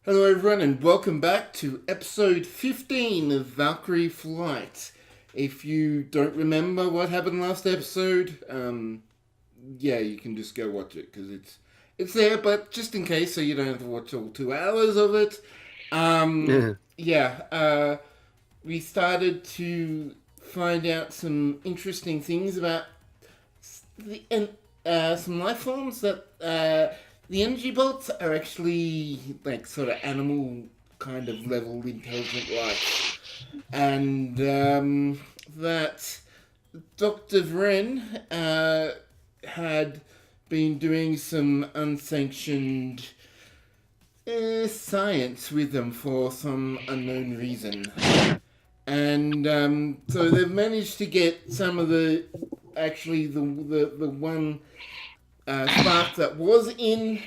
Hello everyone and welcome back to episode 15 of Valkyrie Flight. If you don't remember what happened last episode, yeah, you can just go watch it because it's there, but just in case so you don't have to watch all 2 hours of it. We started to find out some interesting things about some life forms that the energy bolts are actually like sort of animal kind of level intelligent life, and that Dr. Vren had been doing some unsanctioned science with them for some unknown reason. And so they've managed to get some of the one spark that was in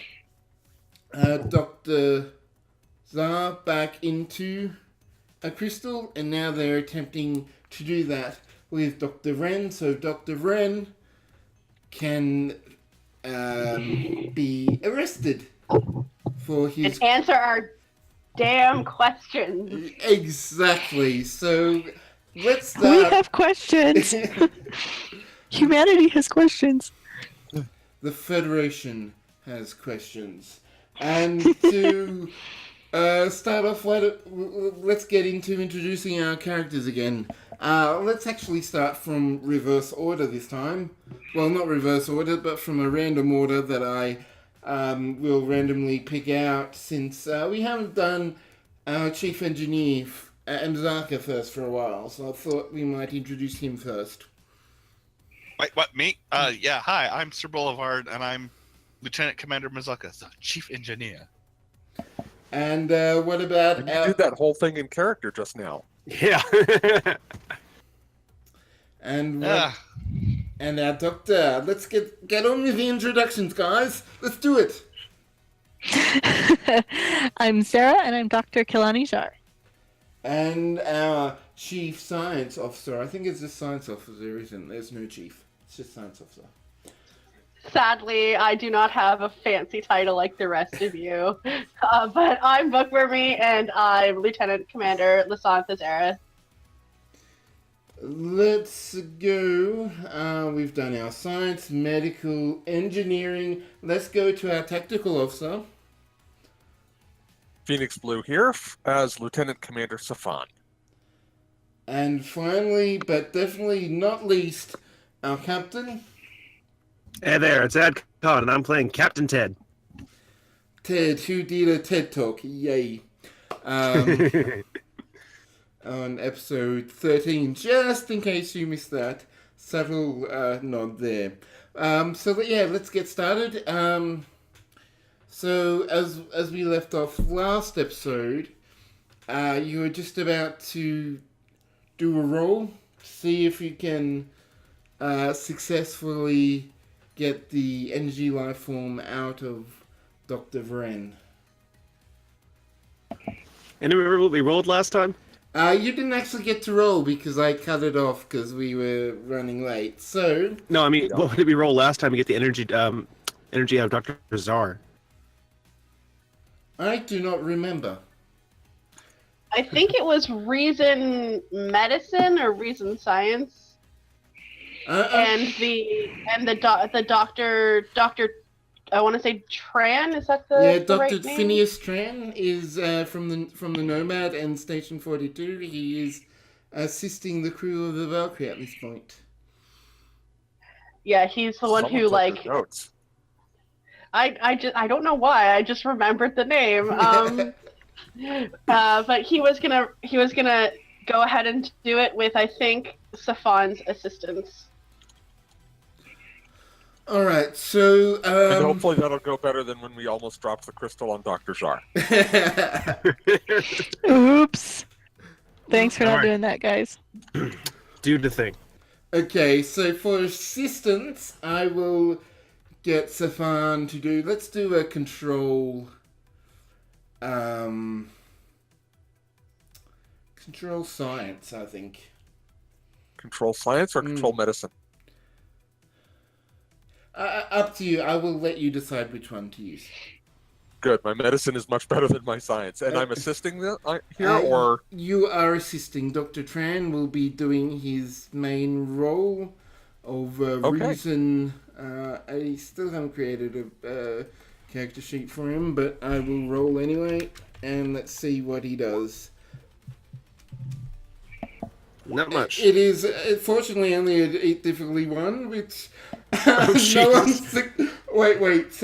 Dr. Zar back into a crystal, and now they're attempting to do that with Dr. Vren, so Dr. Vren can be arrested for his... And answer our damn questions. Exactly, so let's start... We have questions! Humanity has questions. The Federation has questions. And to start off, let's get into introducing our characters again. Let's actually start from reverse order this time. Well, not reverse order, but from a random order that I will randomly pick out, since we haven't done our Chief Engineer and Zaka first for a while, so I thought we might introduce him first. Wait, what, me? Yeah, hi, I'm Sir Boulevard, and I'm Lieutenant Commander Mizuka, the Chief Engineer. And what about... And you did that whole thing in character just now. Yeah. and our Doctor. Let's get on with the introductions, guys. Let's do it. I'm Sarah, and I'm Dr. Kilani Jar. And our Chief Science Officer. I think it's just Science Officer, isn't there's no Chief. It's just Science Officer. Sadly, I do not have a fancy title like the rest of you. But I'm Bookwormy, and I'm Lieutenant Commander Lasantha Zara. Let's go. We've done our science, medical, engineering. Let's go to our tactical officer. Phoenix Blue here as Lieutenant Commander Safan. And finally, but definitely not least, our captain. Hey there, it's Ed Codd, and I'm playing Captain Ted. Ted, who did a TED Talk. Yay. On episode 13, just in case you missed that. Subtle nod there. Let's get started. So as we left off last episode, you were just about to do a roll, see if you can successfully get the energy life form out of Dr. Vren. And remember what we rolled last time? You didn't actually get to roll because I cut it off because we were running late. So No, I mean, what did we roll last time to get the energy out of Dr. Zar? I do not remember. I think it was Reason Medicine or Reason Science. And the doctor I want to say Tran, is that the Dr. right name? Phineas Tran is from the Nomad and Station 42. He is assisting the crew of the Valkyrie at this point. Yeah, he's the one Someone who took your notes. I don't know why, I just remembered the name. But he was gonna go ahead and do it with, I think, Safan's assistance. All right, so And hopefully that'll go better than when we almost dropped the crystal on Dr. Zar. Oops. Thanks for not Alright. doing that, guys. Do the thing. Okay, so for assistance, I will get Safan to do. Let's do a control. Control science, I think. Control science or control medicine? Up to you. I will let you decide which one to use. Good. My medicine is much better than my science, and I'm assisting here, or you are assisting. Dr. Tran will be doing his main role of Okay. reason. I still haven't created a character sheet for him, but I will roll anyway, and let's see what he does. Not much. It is fortunately only an 8 difficulty one, which no Jesus. one's. Wait.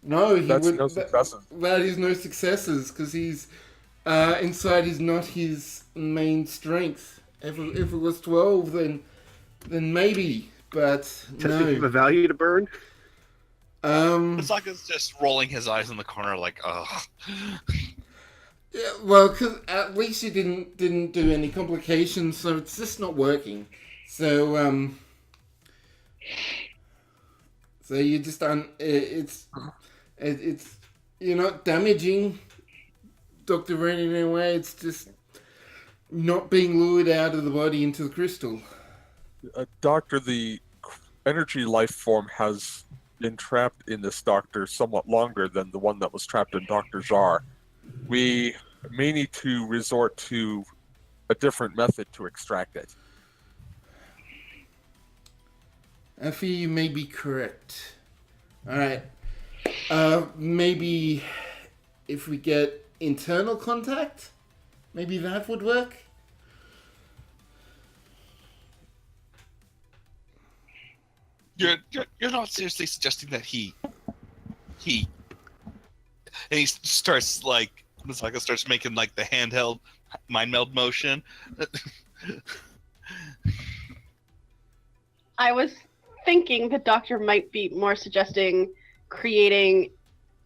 No, he that's wouldn't. no successes. That is no successes because he's inside is not his main strength. If it was 12, then maybe, but Testing for the no. value to burn. Misaka's just rolling his eyes in the corner like, ugh. Yeah, well, because at least you didn't do any complications, so it's just not working. So so you just it's you're not damaging Dr. Ren in any way. It's just not being lured out of the body into the crystal. Doctor, the energy life form has been trapped in this doctor somewhat longer than the one that was trapped in Dr. Jar. We may need to resort to a different method to extract it. I feel you may be correct. Alright. Maybe if we get internal contact, maybe that would work? You're not seriously suggesting that he and he starts like Misaka starts making like the handheld mind meld motion. I was thinking the doctor might be more suggesting creating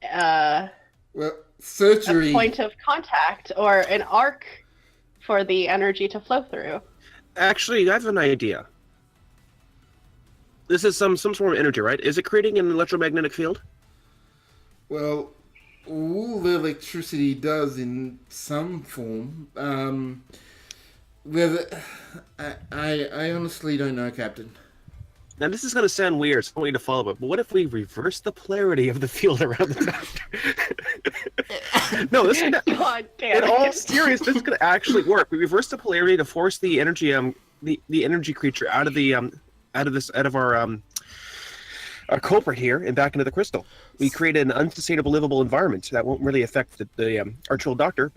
Well, a surgery. point of contact or an arc for the energy to flow through. Actually, I have an idea. This is some sort of energy, right? Is it creating an electromagnetic field? Well, all the electricity does in some form. Whether I honestly don't know, Captain. Now, this is going to sound weird, so I want you to follow it, but what if we reverse the polarity of the field around the doctor? No, this is God damn in all it. seriousness, this is going to actually work. We reverse the polarity to force the energy, the energy creature out of our culprit here and back into the crystal. We create an unsustainable, livable environment that won't really affect our troll doctor,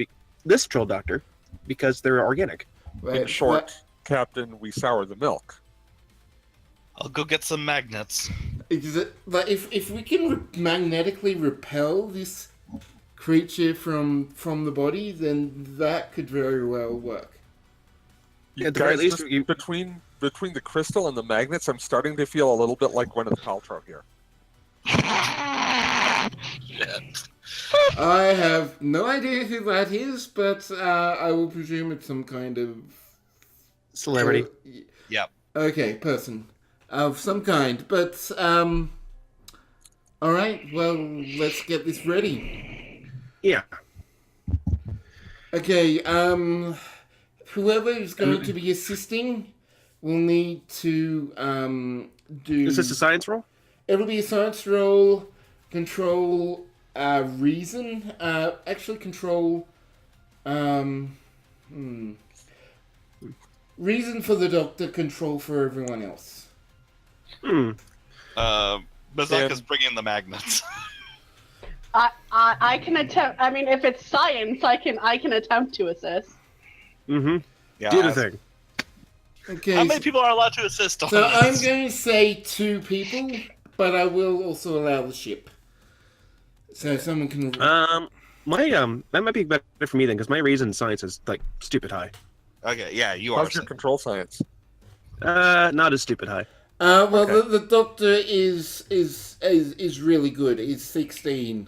this troll doctor, because they're organic. In short, Captain, we sour the milk. I'll go get some magnets. But if we can magnetically repel this creature from the body, then that could very well work. At the very Guys, least, this- between the crystal and the magnets, I'm starting to feel a little bit like Gwyneth Paltrow here. Shit. I have no idea who that is, but I will presume it's some kind of celebrity. Yep. Okay, person of some kind. But all right. Well, let's get this ready. Yeah. Okay. Whoever is going to be assisting will need to do. Is this a science roll? It'll be a science roll. Control. Reason. Actually, control. Reason for the doctor. Control for everyone else. Misaka's bringing the magnets. I can attempt. I mean, if it's science, I can attempt to assist. Mm-hmm. Yeah. Do the thing. Okay. How many people are allowed to assist on So I'm this? going to say 2 people, but I will also allow the ship. So someone can. That might be better for me then, because my reason in science is like stupid high. Okay, yeah, you are. How's your control science? Not as stupid high. Well, Okay. the doctor is really good. He's 16.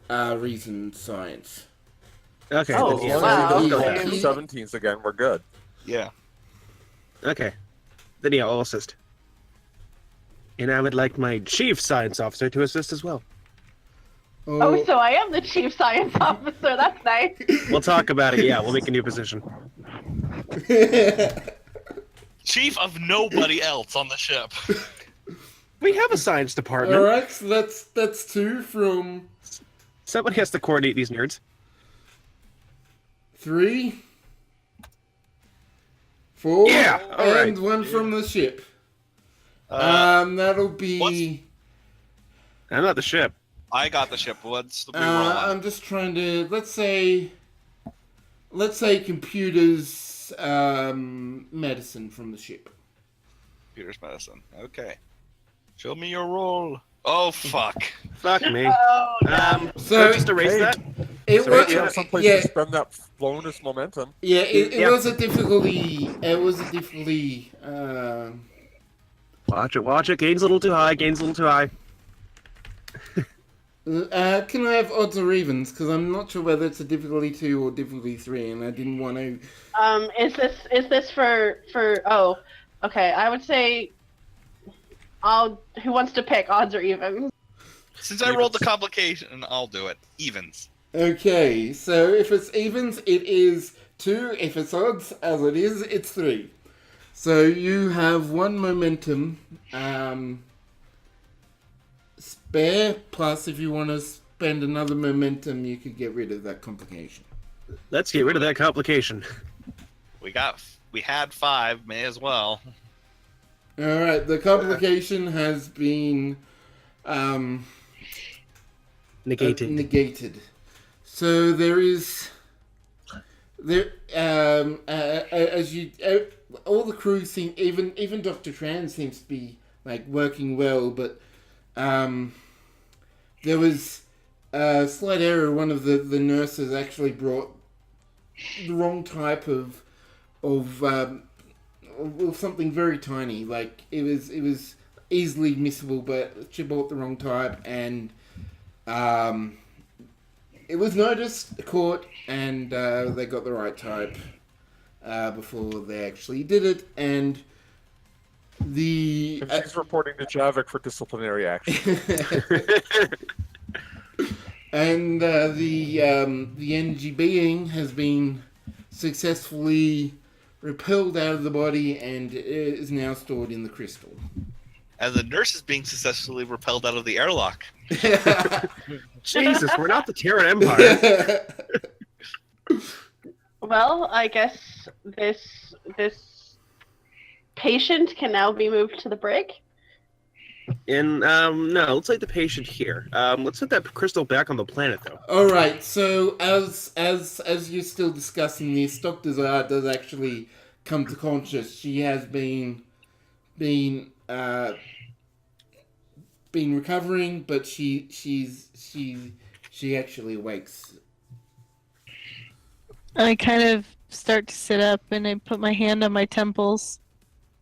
Reason science. Okay. Oh, then, as yeah. long as we wow. don't Yeah. go 17s again, we're good. Yeah. Okay. Then yeah, I'll assist. And I would like my chief science officer to assist as well. Oh, so I am the chief science officer. That's nice. We'll talk about it. Yeah, we'll make a new position. Oh. Oh. Chief of nobody else on the ship. Okay. Chief of nobody else on the ship. So, Okay. We have a science department. All right, so that's 2 from Somebody has to coordinate these nerds. 3, 4, Yeah, all right. and 1 from the ship. That'll be. I'm not the ship. I got the ship. What's the we roll on? I'm just trying to let's say computers medicine from the ship. Peter's medicine. Okay. Show me your roll. Oh fuck. Fuck me. Oh, no. So just erase hey, that. it So was you have someplace yeah to spend that bonus momentum. yeah it Yeah. was a difficulty. It was a difficulty. Watch it. Gain's a little too high. Can I have odds or evens? Because I'm not sure whether it's a difficulty 2 or difficulty 3, and I didn't want to. Is this for? Oh, okay. I would say. Who wants to pick odds or evens? Since I rolled the complication, I'll do it. Evens. Okay, so if it's evens, it is 2. If it's odds, as it is, it's 3. So you have 1 momentum spare, plus if you want to spend another momentum, you could get rid of that complication. Let's get rid of that complication. We had 5. May as well. Alright, the complication has been Negated. So there is as you all the crew seem, even Dr. Tran seems to be like working well, but there was a slight error. One of the nurses actually brought the wrong type of something very tiny. Like it was easily missable, but she bought the wrong type, and it was noticed, caught, and they got the right type before they actually did it. And She's reporting to Javik for disciplinary action. and the energy being has been successfully repelled out of the body and is now stored in the crystal. And the nurse is being successfully repelled out of the airlock. Jesus, we're not the Terran Empire. Well, I guess this patient can now be moved to the brig. And no, let's take the patient here. Let's put that crystal back on the planet, though. All right. So as you're still discussing this, Dr. Zara does actually come to conscious. She has been recovering, but she actually awakes. I kind of start to sit up and I put my hand on my temples,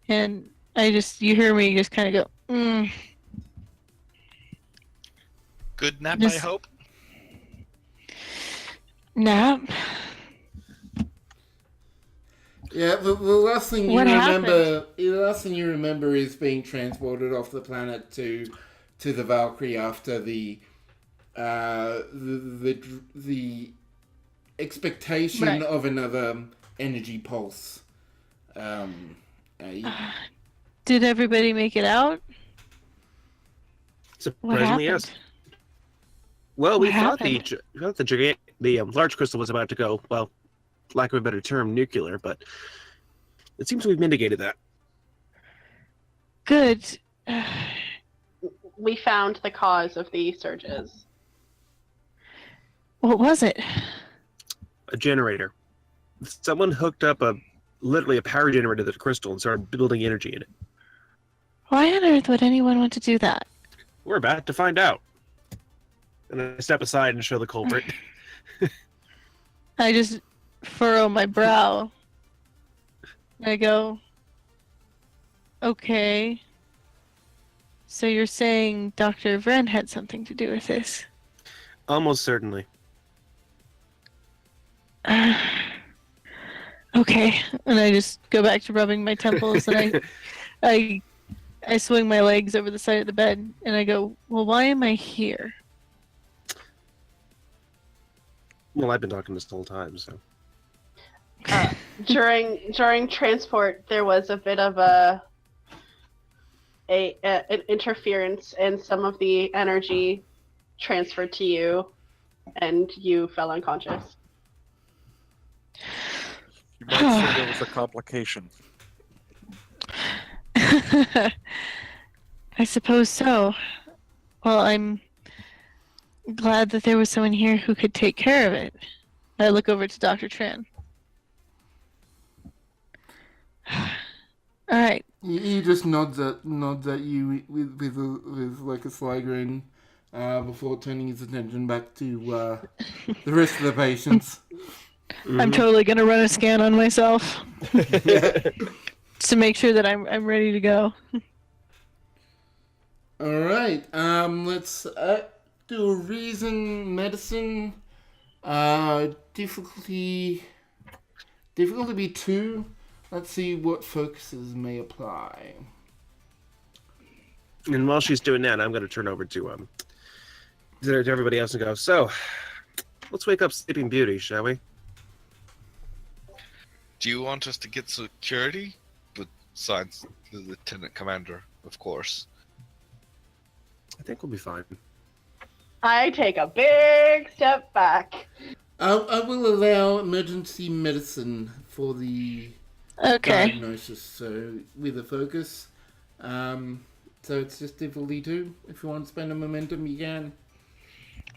and you hear me just kind of go, Good nap, Just- I hope. nap. Yeah, the last thing you What remember, the last thing you remember is being transported off the planet to the Valkyrie after the expectation Right. of another energy pulse. Did everybody make it out? What Surprisingly, happened? yes. Well, we What thought happened? the large crystal was about to go, well, lack of a better term, nuclear, but it seems we've mitigated that. Good. We found the cause of the surges. What was it? A generator. Someone hooked up literally a power generator to the crystal and started building energy in it. Why on earth would anyone want to do that? We're about to find out. And I step aside and show the culprit. I just furrow my brow. I go, okay. So you're saying Dr. Vren had something to do with this? Almost certainly. Okay. And I just go back to rubbing my temples and I swing my legs over the side of the bed and I go, well, why am I here? Well, I've been talking this whole time, so. During transport, there was a bit of a an interference and some of the energy transferred to you, and you fell unconscious. You might say there was a complication. I suppose so. Well, I'm glad that there was someone here who could take care of it. I look over to Dr. Tran. All right. He just nods at you with like a sly grin, before turning his attention back to the rest of the patients. I'm totally gonna run a scan on myself to make sure that I'm ready to go. All right. Let's do a reason medicine. Difficulty be 2. Let's see what focuses may apply. And while she's doing that, I'm going to turn over to everybody else and go, so, let's wake up Sleeping Beauty, shall we? Do you want us to get security? Besides the lieutenant commander, of course. I think we'll be fine. I take a big step back. I will allow emergency medicine for the Okay. diagnosis, so with a focus. So it's just difficulty 2. If you want to spend a momentum, you can.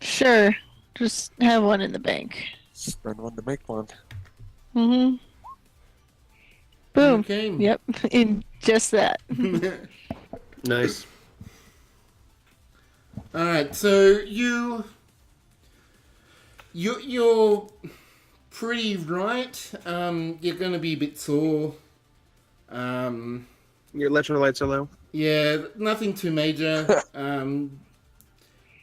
Sure. Just have one in the bank. Spend one to make one. Mm-hmm. Boom. Okay. Yep. In just that. Nice. All right. So you're pretty right. You're gonna be a bit sore. Your electrolytes are low? Yeah, nothing too major.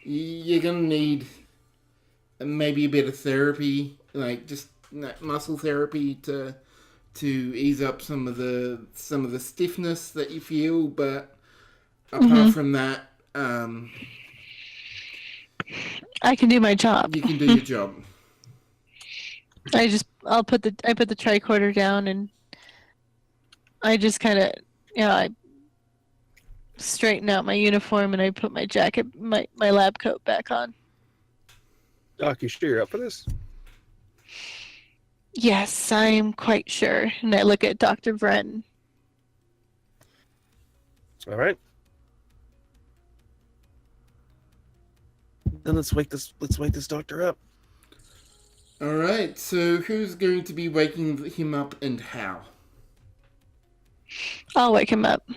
You're gonna need maybe a bit of therapy, like just muscle therapy to ease up some of the stiffness that you feel. But apart from that, I can do my job. you can do your job. I put the tricorder down and I just kind of, I straighten out my uniform and I put my jacket, my lab coat back on. Doc, you sure you're up for this? Yes, I'm quite sure. And I look at Dr. Vren. All right. Then let's wake this doctor up. All right. So who's going to be waking him up and how? I'll wake him up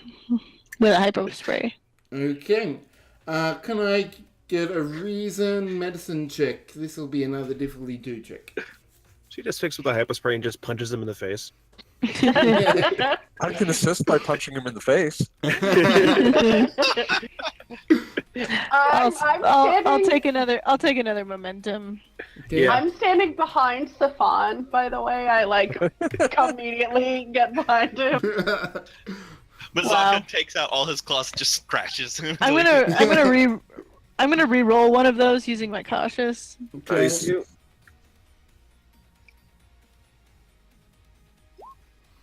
with a hypo spray. Okay. Can I get a reason medicine check? This will be another difficulty 2 check. She just fixes with a hypospray and just punches him in the face. I can assist by punching him in the face. I'll take another momentum. Okay. Yeah. I'm standing behind Stefan, by the way. I immediately get behind him. Mazaka Wow. takes out all his claws, just crashes. I'm gonna re-roll one of those using my cautious. Nice.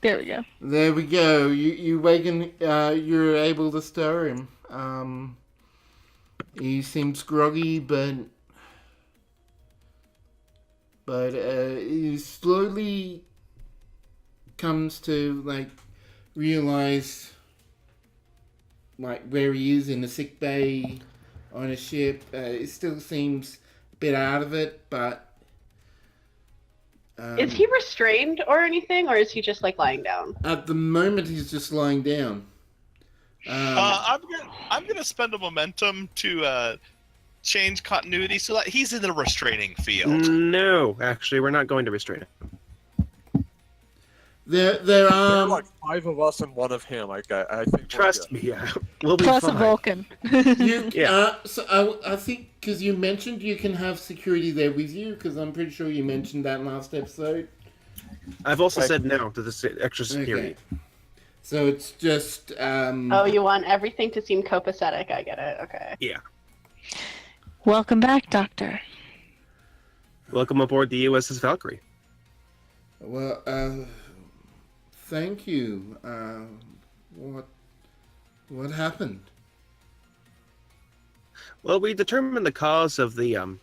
There we go. There we go. You waken. You're able to stir him. He seems groggy, but he slowly comes to realize where he is in a sick bay on a ship. It still seems a bit out of it, but. Is he restrained or anything, or is he just lying down? At the moment, he's just lying down. I'm gonna spend a momentum to change continuity so that he's in the restraining field. No, actually, we're not going to restrain him. There There are are like 5 of us and 1 of him. I think. Trust me, yeah. We'll be Plus fine. a Vulcan. you. Yeah. So I think because you mentioned you can have security there with you, because I'm pretty sure you mentioned that last episode. I've also Okay. said no to this extra security. Okay. So it's just. Oh, you want everything to seem copacetic. I get it. Okay. Yeah. Welcome back, Doctor. Welcome aboard the USS Valkyrie. Well, thank you. What happened? Well, we determined the cause of the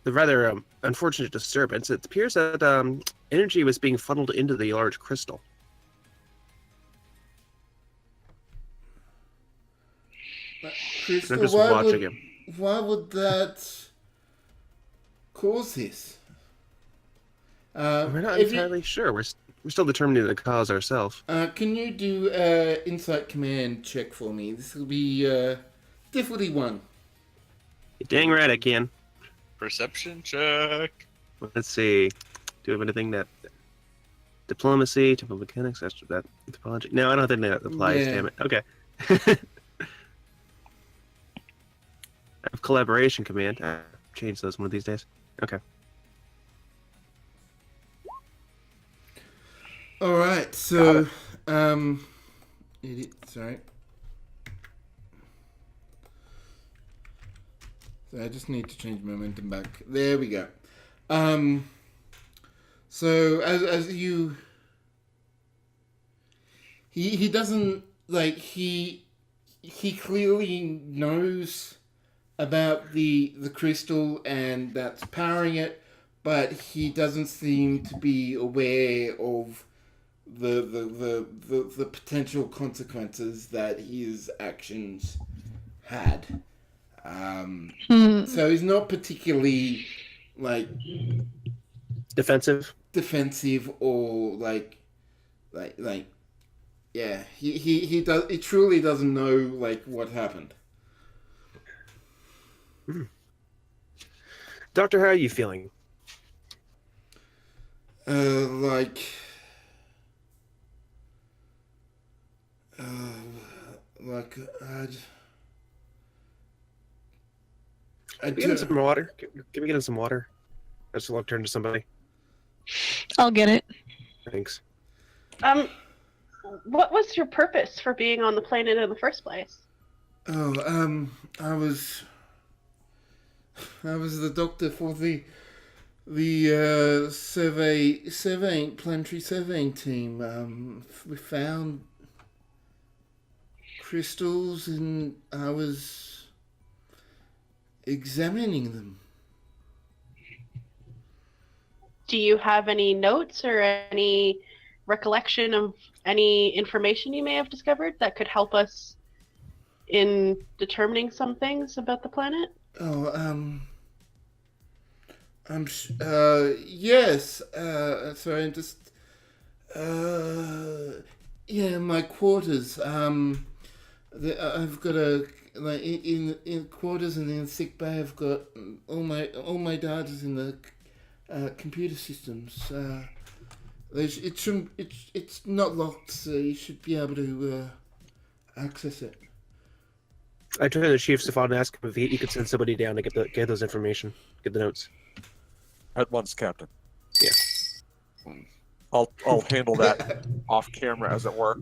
rather unfortunate disturbance. It appears that energy was being funneled into the large crystal. Crystal, I'm just watching him. why would that cause this? We're not if you- entirely sure. We're still determining the cause ourselves. Can you do insight command check for me? This will be difficulty 1. Dang right I can. Perception check. Let's see. Do we have anything that diplomacy, temple mechanics, that anthropology? No, I don't think that applies. Yeah. Damn it. Okay. I have collaboration command. I'll change those one of these days. Okay. All right, so sorry. So I just need to change momentum back. There we go. So as you, he doesn't like he clearly knows about the crystal and that's powering it, but he doesn't seem to be aware of the potential consequences that his actions had. So he's not particularly like Defensive. or yeah, he truly doesn't know like what happened. Doctor, how are you feeling? Like I'd Get him some water. Can we get him some water? I just want to turn to somebody. I'll get it. Thanks. What was your purpose for being on the planet in the first place? I was the doctor for the planetary surveying team. We found crystals and I was examining them. Do you have any notes or any recollection of any information you may have discovered that could help us in determining some things about the planet? Yes. Sorry, I'm just. Yeah, my quarters. I've got in quarters and in sick bay. I've got all my data's in the computer systems. It's not locked, so you should be able to access it. I turned to the chief Stefan and asked him if he could send somebody down to get those information, get the notes. At once, Captain. Yeah. I'll handle that off camera, as it were.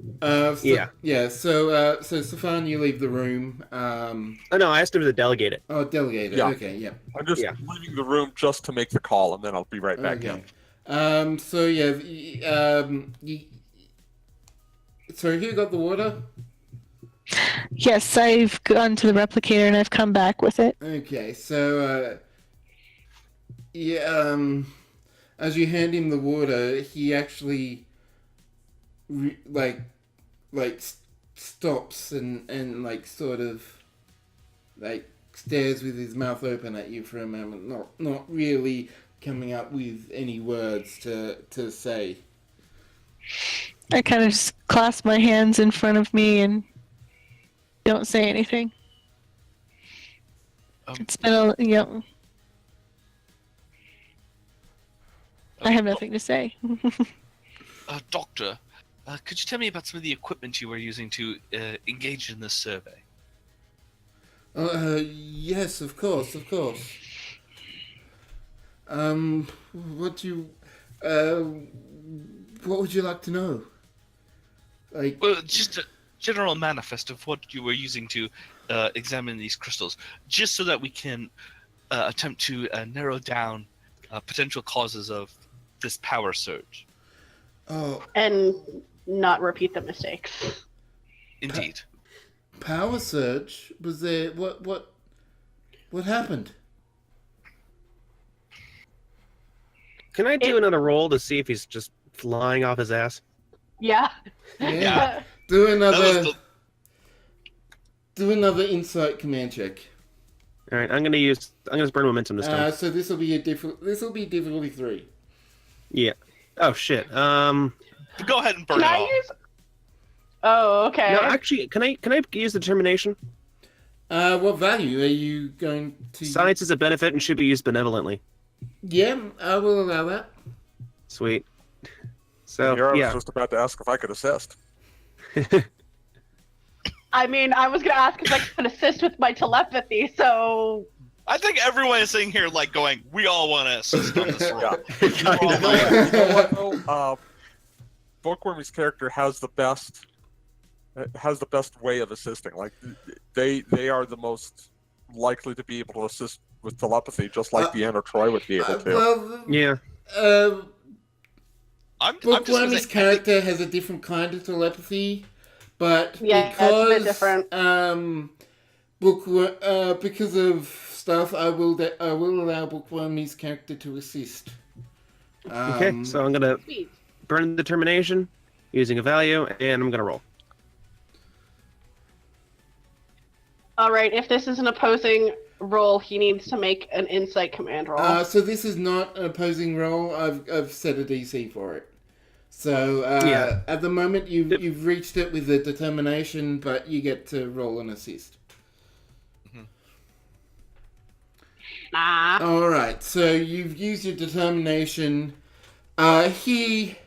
Yeah. Yeah. So Stefan, you leave the room. Oh no, I asked him to delegate it. Oh, delegate it. Yeah. Okay. Yeah. I'm just leaving the room just to make the call, and then I'll be right back in. So yeah. So who got the water? Yes, I've gone to the replicator and I've come back with it. Okay. So as you hand him the water, he actually stops and like sort of like stares with his mouth open at you for a moment, not really coming up with any words to say. I kind of just clasp my hands in front of me and don't say anything. It's been I have nothing to say. Doctor, could you tell me about some of the equipment you were using to engage in this survey? Yes, of course. What would you like to know? Well, just a general manifest of what you were using to examine these crystals, just so that we can attempt to narrow down potential causes of this power surge. Oh. And not repeat the mistakes. Indeed. power surge? Was there what happened? Can I do another roll to see if he's just flying off his ass? Yeah. Yeah. Do That another was the, do another insight command check. All right, I'm gonna burn momentum this time. So this will be difficulty 3. Yeah. Oh shit. go ahead and burn Can it I all. use? Oh, okay. No, actually, can I use determination? What value are you going to? Science is a benefit and should be used benevolently. Yeah, I will allow that. Sweet. So Here I was yeah. just about to ask if I could assist. I mean, I was gonna ask if I could assist with my telepathy. So I think everyone is sitting here like going, we all want to assist on this roll. Yeah. Kind of. You know what, though? Bookwormy's character has the best way of assisting. Like they are the most likely to be able to assist with telepathy, just like Deanna Troy would be able to. Well, Yeah. I'm just gonna Bookwormy's say, character has a different kind of telepathy, but Yeah, it's a because bit different. because of stuff, I will allow Bookwormy's character to assist. Okay. So I'm gonna sweet. burn determination using a value, and I'm gonna roll. All right. If this is an opposing roll, he needs to make an insight command roll. So this is not an opposing roll. I've set a DC for it. So Yeah. at the moment you've reached it with the determination, but you get to roll an assist. Nah. All right. So you've used your determination. He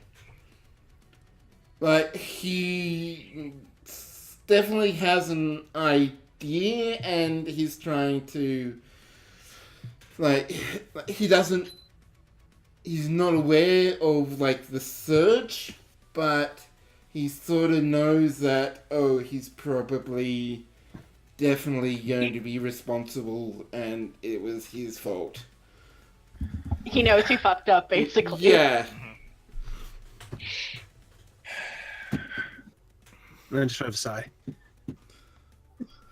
definitely has an idea, and he's trying to he's not aware of the surge, but he sort of knows that he's probably definitely going to be responsible and it was his fault. He knows he fucked up, basically. Yeah. And then just have a sigh.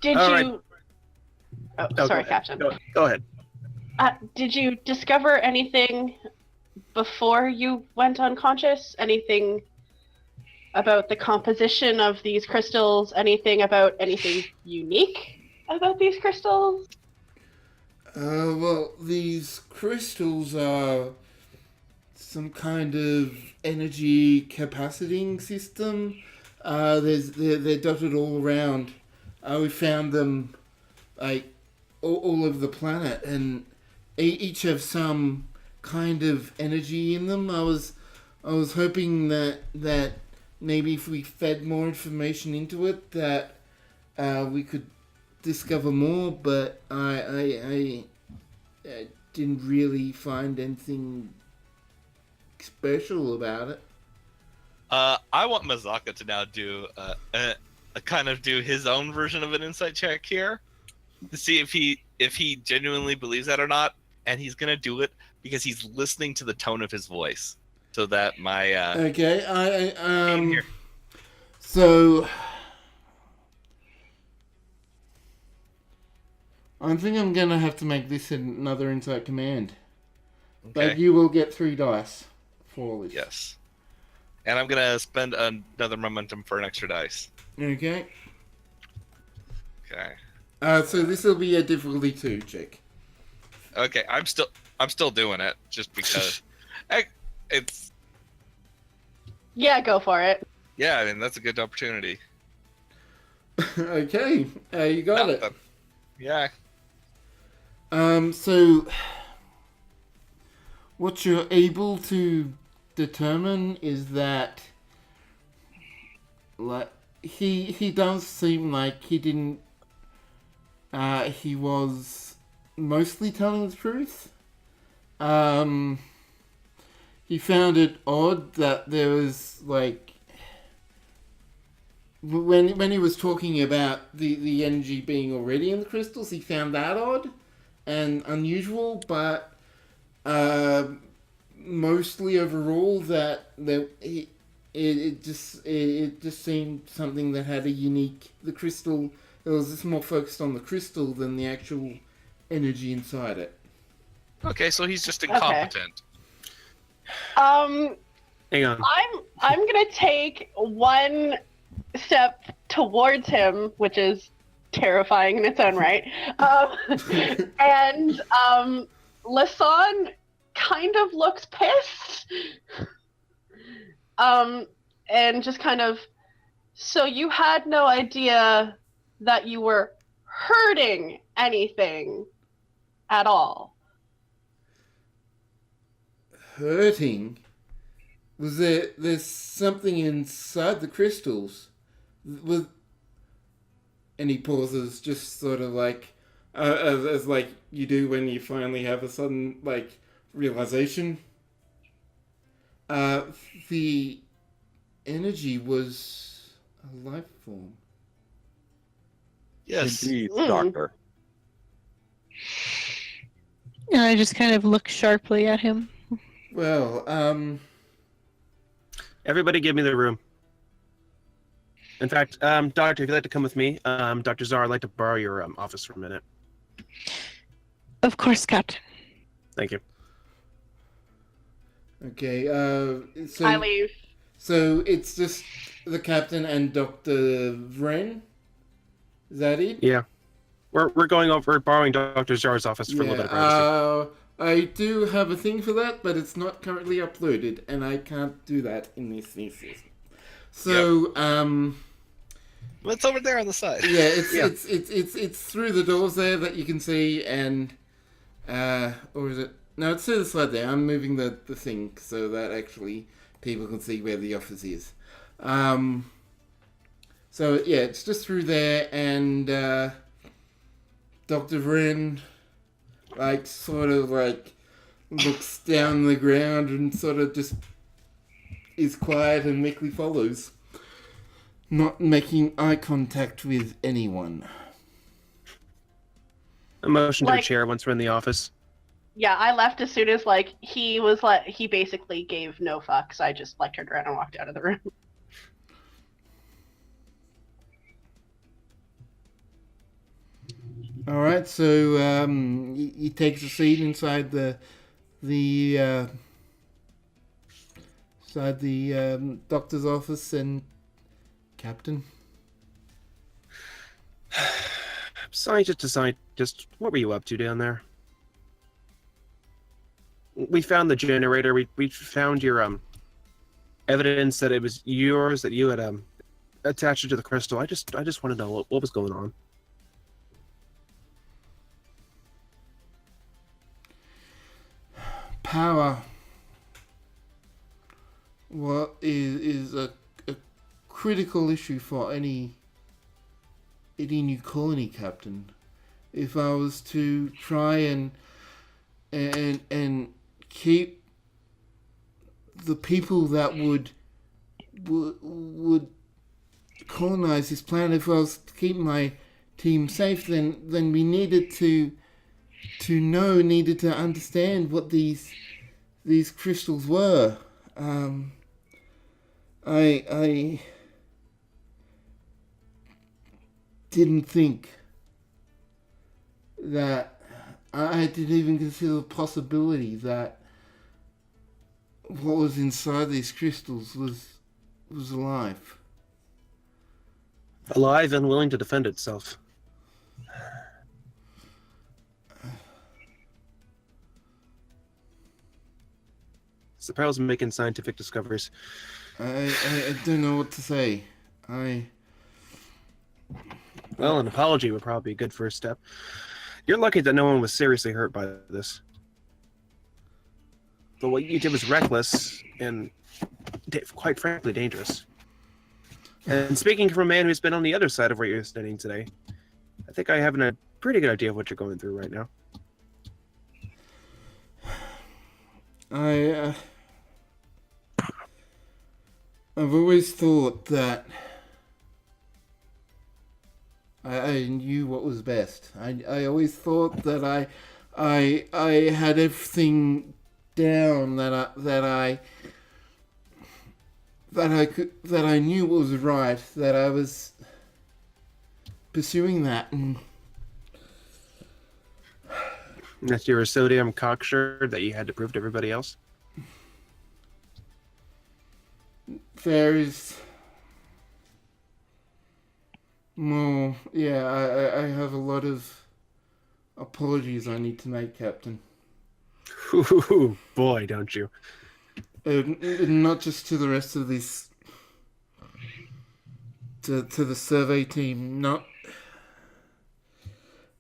Did All you? right. Oh, go sorry, ahead. Captain. Go ahead. Did you discover anything before you went unconscious? Anything about the composition of these crystals? Anything unique about these crystals? Well, these crystals are some kind of energy capacitating system. They're dotted all around. We found them all over the planet, and each have some kind of energy in them. I was hoping that maybe if we fed more information into it, that we could discover more. But I didn't really find anything special about it. I want Mazaka to now do do his own version of an insight check here to see if he genuinely believes that or not, and he's gonna do it because he's listening to the tone of his voice, so that my Okay, here. So I think I'm gonna have to make this another insight command. But Okay. you will get 3 dice for all this. Yes, and I'm gonna spend another momentum for an extra dice. Okay. Okay. So this will be a difficulty 2 check. Okay, I'm still doing it just because it's Yeah, go for it. yeah. I mean that's a good opportunity. Okay, you got it. Yeah. So what you're able to determine is that, he does seem like he didn't. He was mostly telling the truth. He found it odd that there was when he was talking about the energy being already in the crystals, he found that odd and unusual, but mostly overall that it just seemed something that had the crystal It was just more focused on the crystal than the actual energy inside it. Okay, so he's just incompetent. Hang on. I'm gonna take one step towards him, which is terrifying in its own right. And Lasan kind of looks pissed. And just kind of, so you had no idea that you were hurting anything at all? Hurting? Was there's something inside the crystals? And he pauses, just sort of like, as like you do when you finally have a sudden, like, realization. The energy was a life form. Yes. Indeed, Doctor. And I just kind of look sharply at him. Well, Everybody give me the room. In fact, Doctor, if you'd like to come with me, Dr. Zar, I'd like to borrow your office for a minute. Of course, Captain. Thank you. okay, so... I leave. So it's just the captain and Dr. Vren? Is that it? Yeah. We're going over borrowing Dr. Zar's office for a little bit of privacy. I do have a thing for that, but it's not currently uploaded, and I can't do that in this new season. So, Well, it's over there on the side. yeah, it's through the doors there that you can see, and or is it? No, it's to the side there. I'm moving the thing so that actually people can see where the office is. So yeah, it's just through there, and Dr. Vren, like, sort of like looks down the ground and sort of just is quiet and meekly follows, not making eye contact with anyone. A motion to the Like- chair once we're in the office. Yeah, I left as soon as he basically gave no fucks. I just turned around and walked out of the room. All right, so he takes a seat inside the doctor's office, and Captain. Scientist to scientist, what were you up to down there? We found the generator. We found your evidence that it was yours, that you had attached it to the crystal. I just want to know what was going on. Power. What is a critical issue for any new colony, Captain. If I was to try and keep the people that would colonize this planet, if I was to keep my team safe, then we needed to understand what these crystals were. I didn't think that I didn't even consider the possibility that what was inside these crystals was alive. Alive and willing to defend itself. It's the perils of making scientific discoveries. I don't know what to say. Well, an apology would probably be a good first step. You're lucky that no one was seriously hurt by this. But what you did was reckless and, quite frankly, dangerous. And speaking from a man who's been on the other side of where you're standing today, I think I have a pretty good idea of what you're going through right now. I've always thought that I knew what was best. I always thought that I had everything down, that I knew what was right, that I was pursuing that. And That's your sodium cocksure that you had to prove to everybody else? there is more. Yeah, I have a lot of apologies I need to make, Captain. Ooh, boy, don't you. Not just to the rest of this, to the survey team. Not.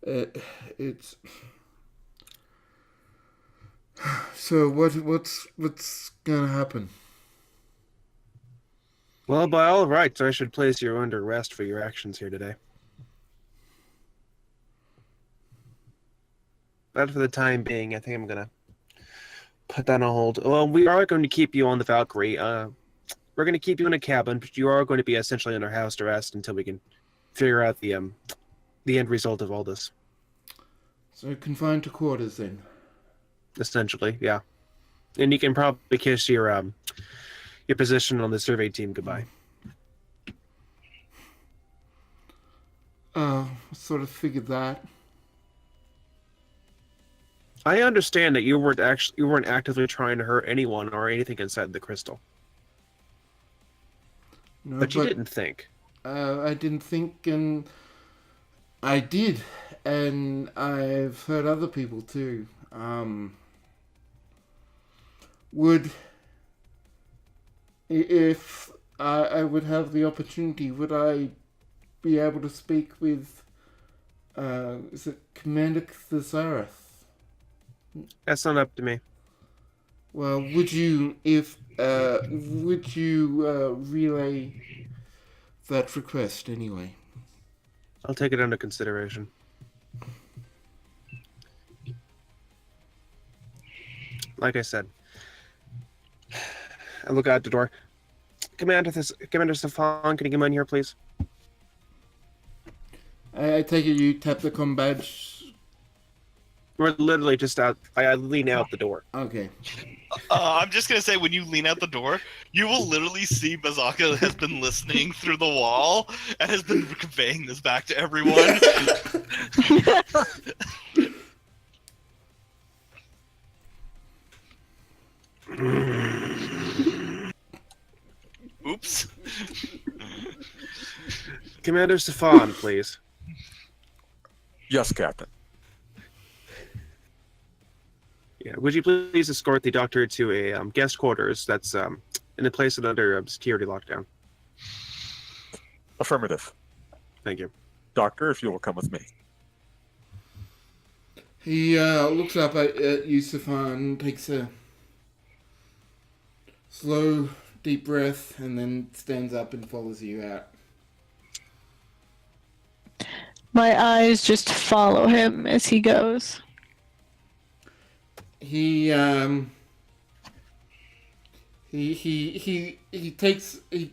It's. So what's gonna happen? Well, by all rights, I should place you under arrest for your actions here today. But for the time being, I think I'm gonna put that on hold. Well, we are going to keep you on the Valkyrie. We're going to keep you in a cabin, but you are going to be essentially under house arrest until we can figure out the end result of all this. So confined to quarters then. Essentially, yeah. And you can probably kiss your position on the survey team goodbye. Sort of figured that. I understand that you weren't actively trying to hurt anyone or anything inside the crystal. No, but you didn't think. I didn't think, and I did, and I've heard other people too. If I would have the opportunity, would I be able to speak with, is it Commander Thesaurus? That's not up to me. Well, would you relay that request anyway? I'll take it under consideration. Like I said, I look out the door. Commander Stefan, can you come in here, please? I take it you tap the comm badge. We're literally just out. I lean out the door. Okay. I'm just gonna say, when you lean out the door, you will literally see Bazaka has been listening through the wall and has been conveying this back to everyone. Oops. Commander Stefan, please. Yes, Captain. Yeah, would you please escort the doctor to a guest quarters that's in a place under security lockdown? Affirmative. Thank you. Doctor, if you will come with me. He looks up at you, Stefan, takes a slow, deep breath, and then stands up and follows you out. My eyes just follow him as he goes. He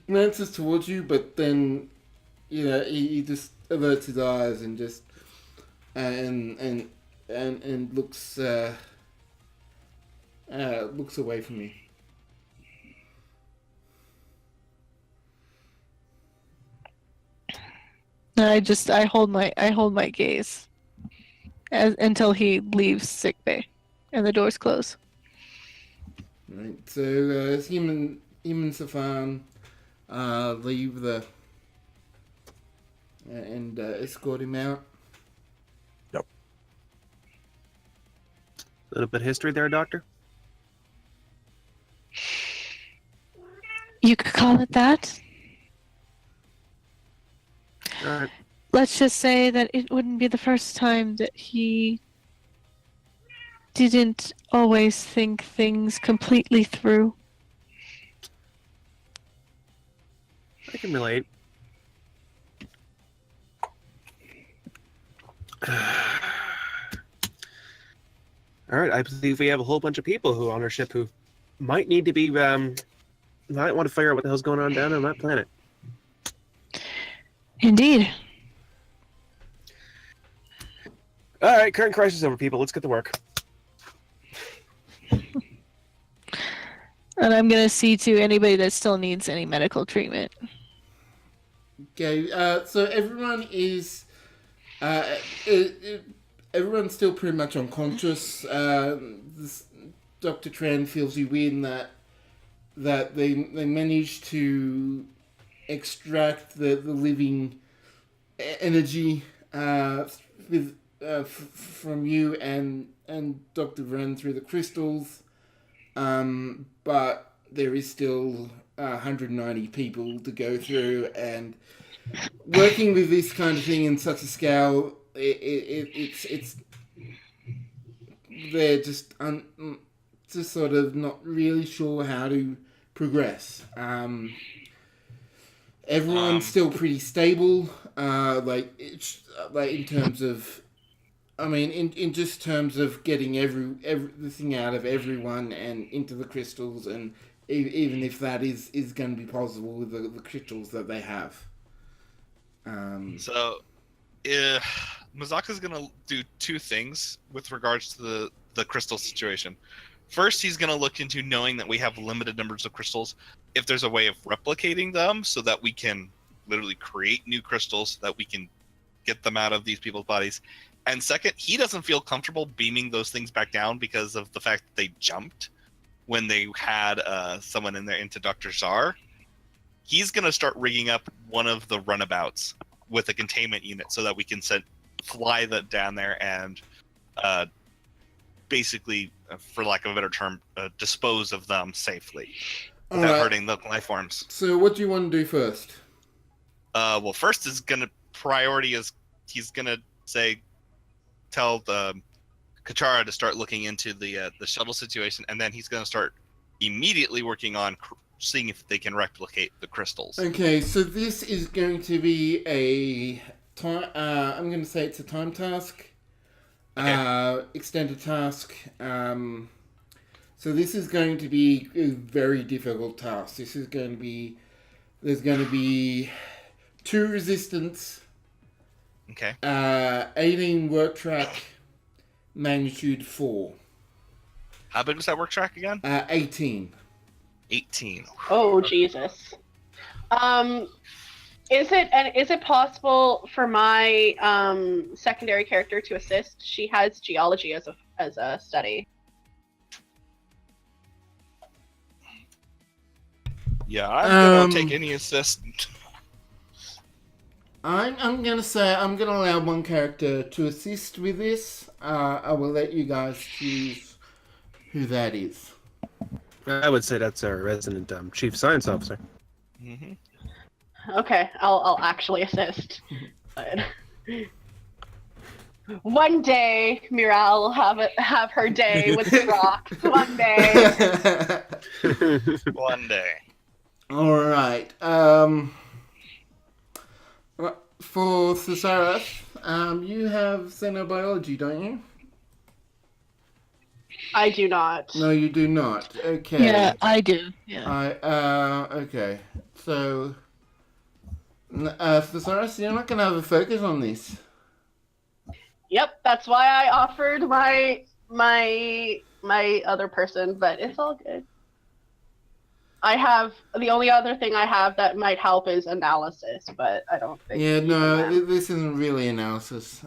glances towards you, but then he just averts his eyes and just and looks away from you. I hold my gaze until he leaves sickbay and the doors close. Right. So as him and Stefan leave the and escort him out. Yep. A little bit of history there, Doctor? You could call it that. All right. Let's just say that it wouldn't be the first time that he didn't always think things completely through. I can relate. All right, I believe we have a whole bunch of people who on our ship who might need to be, might want to figure out what the hell's going on down on that planet. Indeed. All right, current crisis over, people. Let's get to work. And I'm gonna see to anybody that still needs any medical treatment. Okay. So everyone is Everyone's still pretty much unconscious. Dr. Tran feels you in that they managed to extract the living energy from you and Dr. Vren through the crystals, but there is still 190 people to go through, and working with this kind of thing in such a scale, it's they're just sort of not really sure how to progress. Everyone's still pretty stable, like in terms of, I mean, in just terms of getting everything out of everyone and into the crystals, and even if that is going to be possible with the crystals that they have. So, Mazaka's gonna do two things with regards to the crystal situation. First, he's gonna look into knowing that we have limited numbers of crystals, if there's a way of replicating them so that we can literally create new crystals so that we can get them out of these people's bodies. And second, he doesn't feel comfortable beaming those things back down because of the fact that they jumped when they had someone in there into Dr. Czar. He's going to start rigging up one of the runabouts with a containment unit so that we can fly that down there and basically, for lack of a better term, dispose of them safely without hurting the life forms. So what do you want to do first? Well, first priority is he's going to tell the Kachara to start looking into the shuttle situation, and then he's going to start immediately working on seeing if they can replicate the crystals. Okay, so this is going to be a time. I'm going to say it's a time task, extended task. So this is going to be a very difficult task. There's going to be 2 resistance. Okay. 18 work track, magnitude 4. How big was that work track again? 18. 18. Oh Jesus. Is it possible for my secondary character to assist? She has geology as a study. Yeah, I'm gonna take any assist. I'm gonna say I'm gonna allow one character to assist with this. I will let you guys choose who that is. I would say that's our resident chief science officer. Mm-hmm. Okay, I'll actually assist. But one day, Miral will have her day with the rocks. One day. One day. All right. For Thesaurus, you have xenobiology, don't you? I do not. No, you do not. Okay. Yeah, I do. Yeah. Okay. So, Thesaurus, you're not gonna have a focus on this. Yep, that's why I offered my other person, but it's all good. The only other thing I have that might help is analysis, but I don't think. Yeah, no, this isn't really analysis.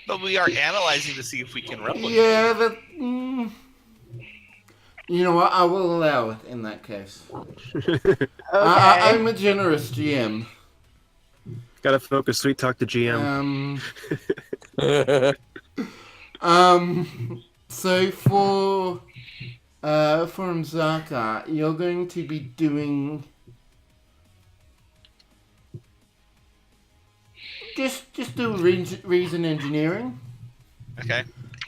But we are analyzing to see if we can replicate. Yeah, you know what? I will allow it in that case. Okay. I'm a generous GM. Gotta focus, sweet talk to GM. So for Mzaka, you're going to be doing just do reason engineering. Okay.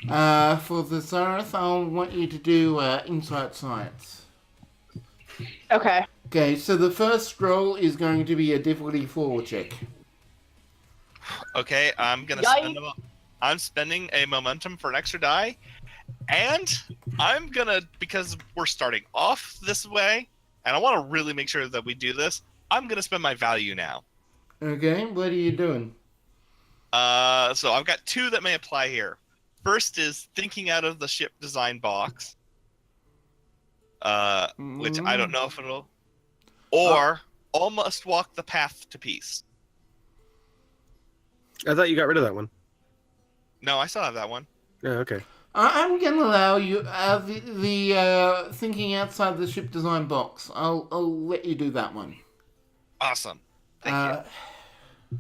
For the Zareth, I'll want you to do insight science. Okay. Okay, so the first roll is going to be a difficulty 4 check. Okay, I'm spending a momentum for an extra die, and I'm gonna, because we're starting off this way, and I want to really make sure that we do this, I'm gonna spend my value now. Okay, what are you doing? So I've got 2 that may apply here. First is thinking out of the ship design box, which I don't know if it'll, or almost walk the path to peace. I thought you got rid of that one. No, I still have that one. Oh, okay. I'm going to allow you the thinking outside the ship design box. I'll let you do that one. Awesome. Thank you.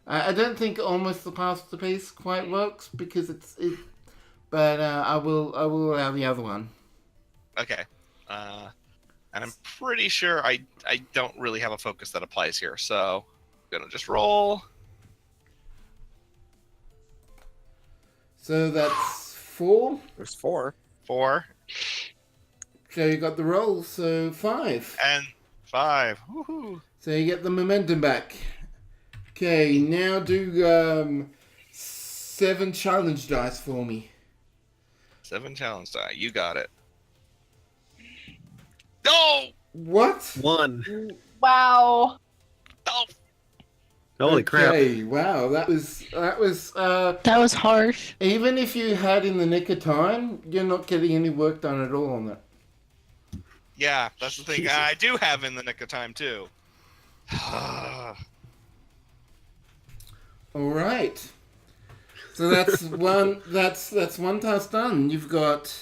I don't think almost the past the piece quite works because but I will allow the other one. Okay. And I'm pretty sure I don't really have a focus that applies here, so I'm gonna just roll. So that's 4. There's 4. 4 So you got the roll, so 5. and 5. Woohoo! So you get the momentum back. Okay, now do 7 challenge dice for me. 7 challenge die. You got it. No! What? 1. Wow. No! Holy crap. Okay, wow, that was That was harsh. even if you had in the nick of time, you're not getting any work done at all on that. Yeah, that's the thing. Jesus. I do have in the nick of time too. All right. So that's one. That's one task done. You've got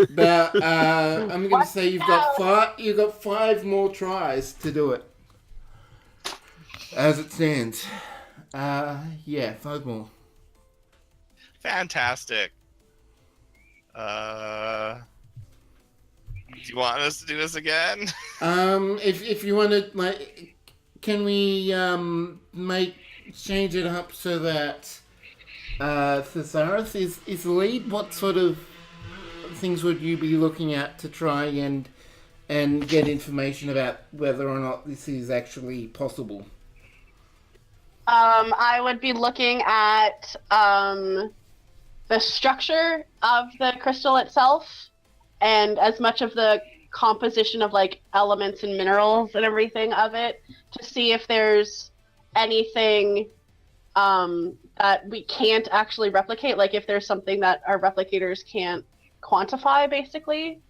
about. I'm going to say you've got 5. You've got 5 more tries to do it. As it stands. Yeah, 5 more. Fantastic. Do you want us to do this again? If you want to, like, can we change it up so that Thesaurus is the lead? What sort of things would you be looking at to try and get information about whether or not this is actually possible? I would be looking at the structure of the crystal itself, and as much of the composition of like elements and minerals and everything of it, to see if there's anything that we can't actually replicate, like if there's something that our replicators can't quantify, basically,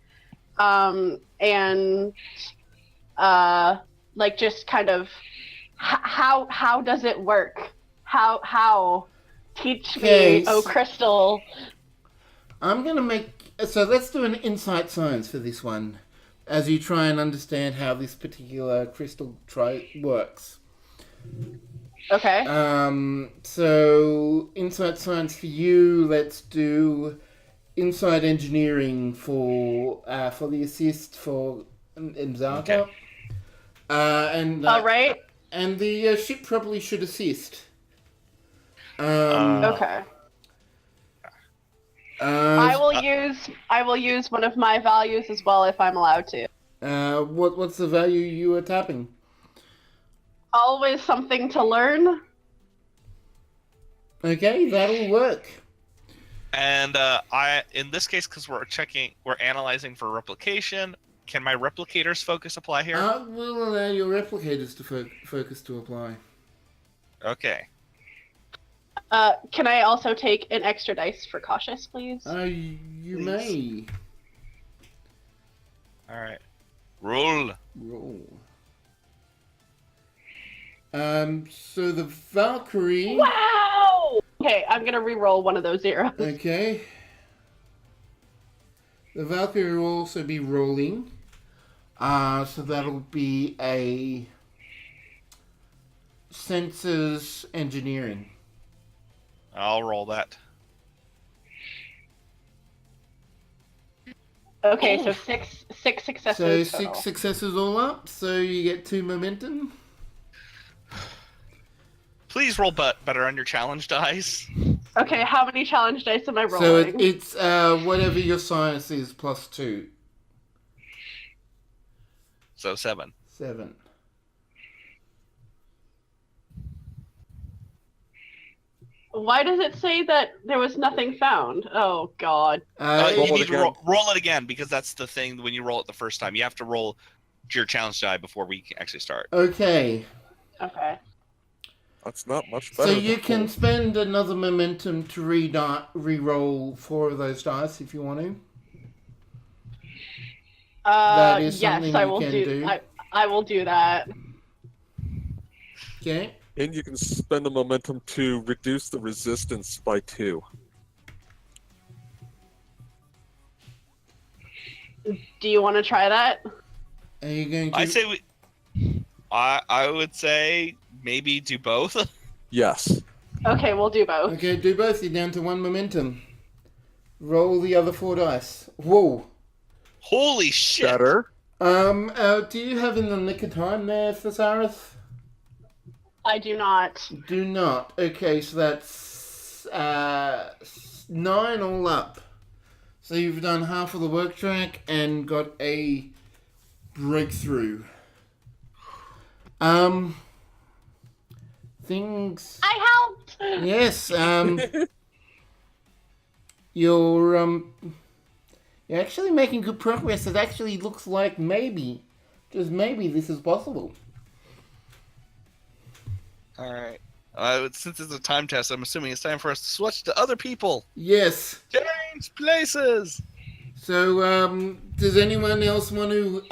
and like just kind of how does it work? How teach Okay, me, oh crystal. I'm going to make... So let's do an insight science for this one, as you try and understand how this particular crystal works. Okay. So insight science for you, let's do insight engineering for the assist for Mzaka. Okay. All right. And the ship probably should assist. Okay. I will use one of my values as well if I'm allowed to. What's the value you are tapping? Always something to learn. Okay, that'll work. And in this case, because we're analyzing for replication, can my replicator's focus apply here? We'll allow your replicators to focus to apply. Okay. Can I also take an extra dice for cautious, please? You may. All right. Roll. So the Valkyrie. Wow! Okay, I'm gonna re-roll one of those zeros. Okay. The Valkyrie will also be rolling. So that'll be a sensors engineering. I'll roll that. Okay, so six successes. So total. 6 successes all up. So you get 2 momentum. Please roll better on your challenge dice. Okay, how many challenge dice am I rolling? So it's whatever your science is plus 2. So 7. 7. Why does it say that there was nothing found? Oh God. You Roll it need to again. roll it again, because that's the thing when you roll it the first time. You have to roll your challenge die before we actually start. Okay. Okay. That's not much better. So than you can 4. spend another momentum to re-roll 4 of those dice if you want to. That is yes, something I you will can do. do. I will do that. Okay. And you can spend the momentum to reduce the resistance by 2. Do you want to try that? Are you going to? I say we. I would say maybe do both. Yes. Okay, we'll do both. Okay, do both. You're down to 1 momentum. Roll the other 4 dice. Whoa. Holy shit! Better. Do you have in the nick of time there, Thesaurus? I do not. Do not. Okay, so that's 9 all up. So you've done half of the work track and got a breakthrough. Things. I helped. Yes. You're actually making good progress. It actually looks like maybe, just maybe, this is possible. All right. Since it's a time test, I'm assuming it's time for us to switch to other people. Yes. Change places. So, does anyone else want to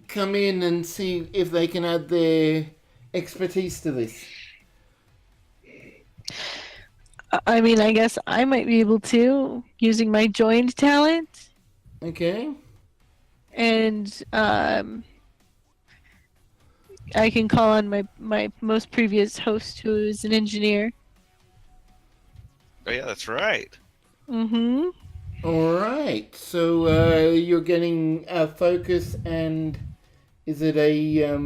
come in and see if they can add their expertise to this? I mean, I guess I might be able to, using my joined talent. Okay. And I can call on my most previous host, who is an engineer. Oh yeah, that's right. Mm-hmm. All right. So, you're getting focus, and is it a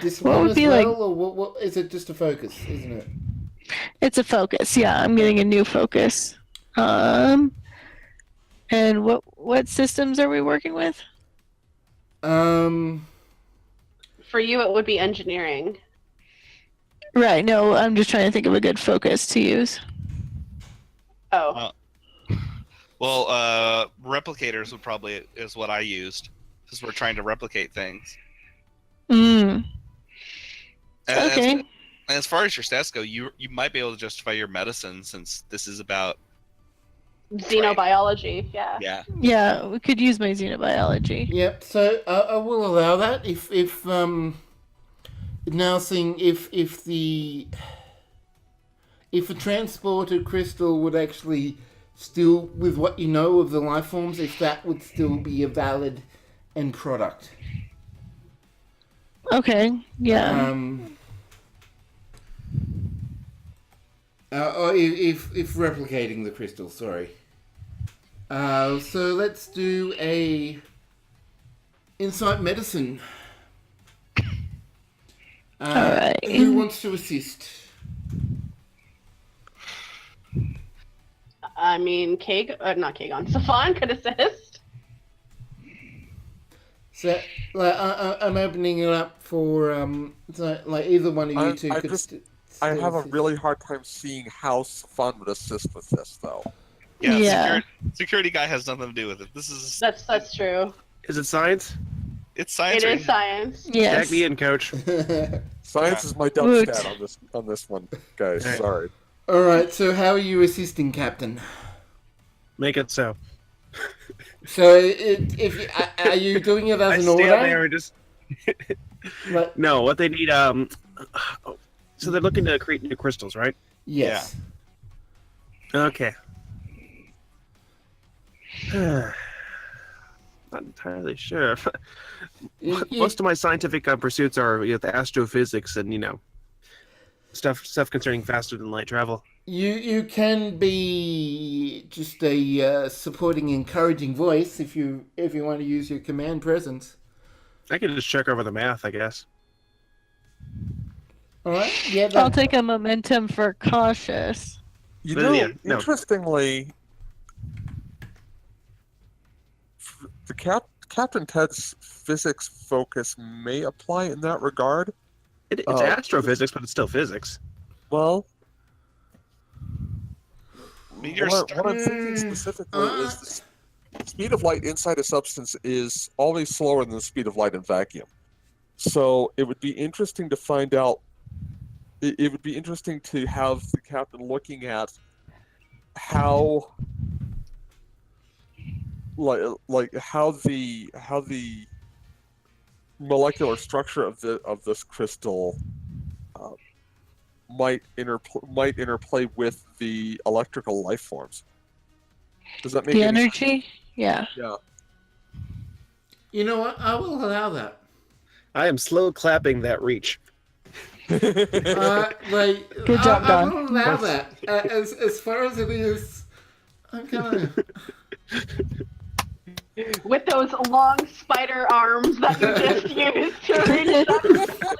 discipline would as be well, like- or what? Is it just a focus? Isn't it? It's a focus. Yeah, I'm getting a new focus. And what systems are we working with? For you, it would be engineering. Right. No, I'm just trying to think of a good focus to use. Oh. Well, replicators would probably is what I used because we're trying to replicate things. Mm. And Okay. as far as your stats go, you might be able to justify your medicine since this is about Xenobiology, yeah. yeah. Yeah, we could use my xenobiology. Yep. So I will allow that if now seeing if a transported crystal would actually still, with what you know of the life forms, if that would still be a valid end product. Okay. Yeah. Or if replicating the crystal, sorry. So let's do a insight medicine. Alright. Who wants to assist? I mean, not Kagon, Safan could assist. So, I'm opening it up for so, either one of you two I could. just- I have a really hard time seeing how Fun would assist with this, though. Yeah, Yeah. Security guy has nothing to do with it. This is That's true. Is it science? it's science. It right? is science. Yes. Tag me in, coach. Science is my dumb Woot. stat on this one, guys. Right. Sorry. All right. So, how are you assisting, Captain? Make it so. So, are you doing it I as an stand order? there and just. Like, No, what they need. So they're looking to create new crystals, right? yes. Okay. Not entirely sure. Most of my scientific pursuits are the astrophysics and stuff concerning faster than light travel. You can be just a supporting, encouraging voice if you want to use your command presence. I could just check over the math, I guess. All right. Yeah. I'll take a momentum for cautious. You But know, yeah, no. interestingly, the Captain Ted's physics focus may apply in that regard. It's astrophysics, but it's still physics. Well, I mean, you're what I'm thinking specifically is the speed of light inside a substance is always slower than the speed of light in vacuum. So it would be interesting to find out. It would be interesting to have the captain looking at how, how the molecular structure of this crystal might interplay with the electrical life forms. Does that make The any energy? Yeah. Yeah. You know what? I will allow that. I am slow clapping that reach. Good job, I Don. will allow that. As far as it is, I'm kind of. With those long spider arms that you just used to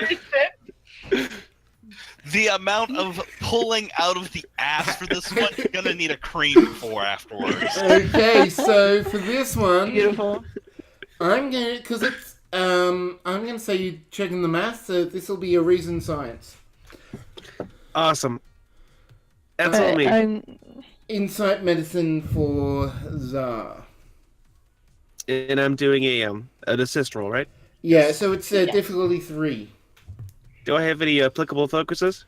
reach that. The amount of pulling out of the ass for this one, you're gonna need a cream for afterwards. Okay, so for this one, Beautiful. I'm gonna I'm gonna say you're checking the math. So this will be a reason science. Awesome. That's all me. I'm Insight medicine for Zar. And I'm doing an assist roll, right? Yeah, so it's difficulty 3. Do I have any applicable focuses?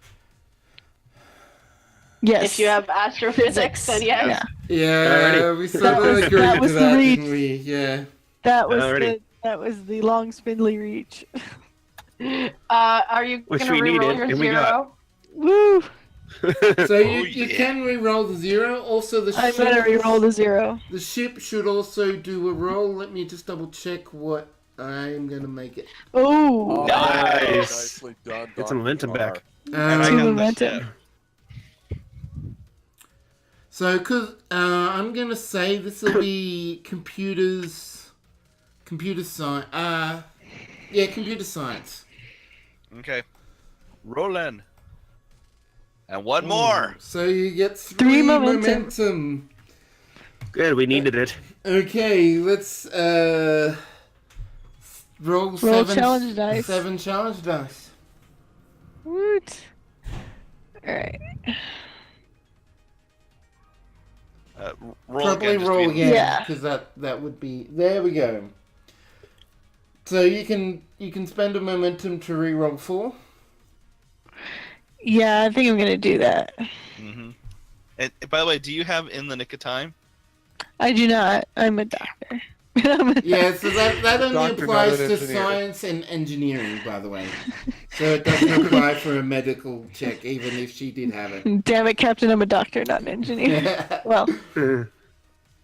yes. If you have astrophysics, then yes. Yeah. Yeah, Alrighty. we sort of agreed that to was the that, reach. didn't we? Yeah. Alrighty. That was the long spindly reach. Are you Which gonna we reroll needed, your and we got. 0? Woo! So you yeah. can re-roll the 0. Also, the I'm gonna ship, reroll the 0. the ship should also do a roll. Let me just double check what I'm gonna make it. Oh, Nice. Nicely done. Get some momentum back. And I Two got the momentum. ship. So, I'm gonna say this will be computer science. Computer science. Okay. Roll in. And one more. So you get 3 3 momentum. momentum. Good, we needed it. Okay, let's roll 7 challenge dice. 7 challenge dice. Woot. Alright. Roll Probably again. just roll to be- again, Yeah. because that would be. There we go. So you can spend a momentum to re-roll 4. Yeah, I think I'm gonna do that. Mhm. And by the way, do you have in the nick of time? I do not. I'm a doctor. Yeah, so that only Doctor, applies not an to engineer. science and engineering, by the way. So it doesn't apply for a medical check, even if she did have it. Damn it, Captain! I'm a doctor, not an engineer. Well,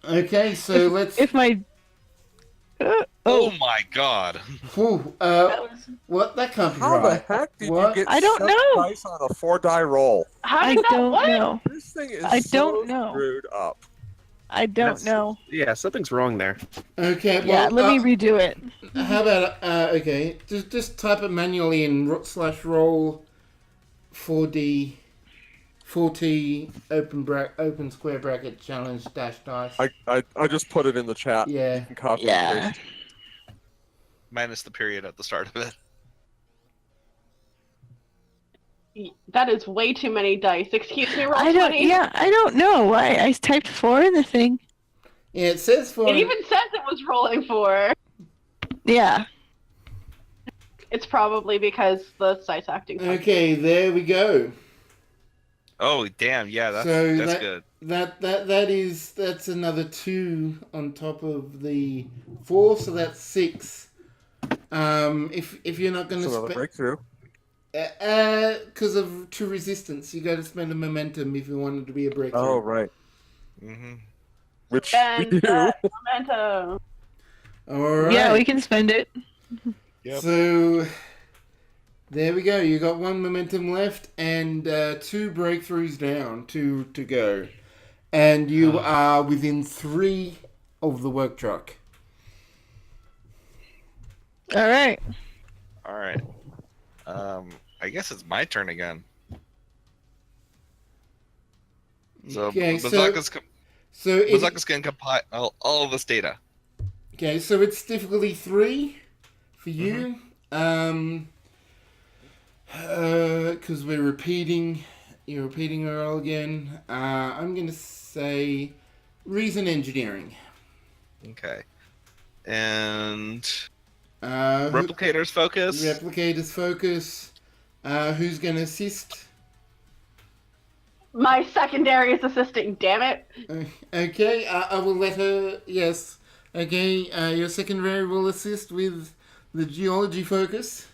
Okay, so let's. if my Oh my god. Whew, that was, what? That can't be How the right. heck did What? you get I don't 7 know. dice on a 4-die roll? How I did that don't what? know. This thing is I so don't know. screwed up. I don't know. Yeah, something's wrong there. Okay, well, Yeah, let me redo it. how about okay? Just type it manually in /roll 4D 4T open square bracket challenge dash dice. I just put it in the chat. Yeah. You can copy Yeah. and paste. Minus the period at the start of it. That is way too many dice. Excuse me, roll I don't. 20. Yeah, I don't know. I typed 4 in the thing. Yeah, it says for. It even says it was rolling 4. Yeah. It's probably because the site's acting funny. Okay, there we go. Oh damn, yeah, that's So that's that- good. That's another 2 on top of the 4, so that's 6. If you're not going It's to another spend, breakthrough. because of true resistance, you got to spend a momentum if you want it to be a breakthrough. Oh, right. Hmm. Which And we do. momentum. All right. Yeah, we can spend it. Yep. So there we go. You got 1 momentum left and 2 breakthroughs down, 2 to go, and you are within 3 of the work truck. All right. All right. I guess it's my turn again. So Okay, so Bazaka's it, gonna compile all of this data. okay, so it's difficulty 3 for you. Because you're repeating a roll again. I'm gonna say reason engineering. Okay. And Who- replicators focus. replicators focus. Who's gonna assist? My secondary is assisting, damn it. Okay, I will let her. Yes. Okay, your secondary will assist with the geology focus.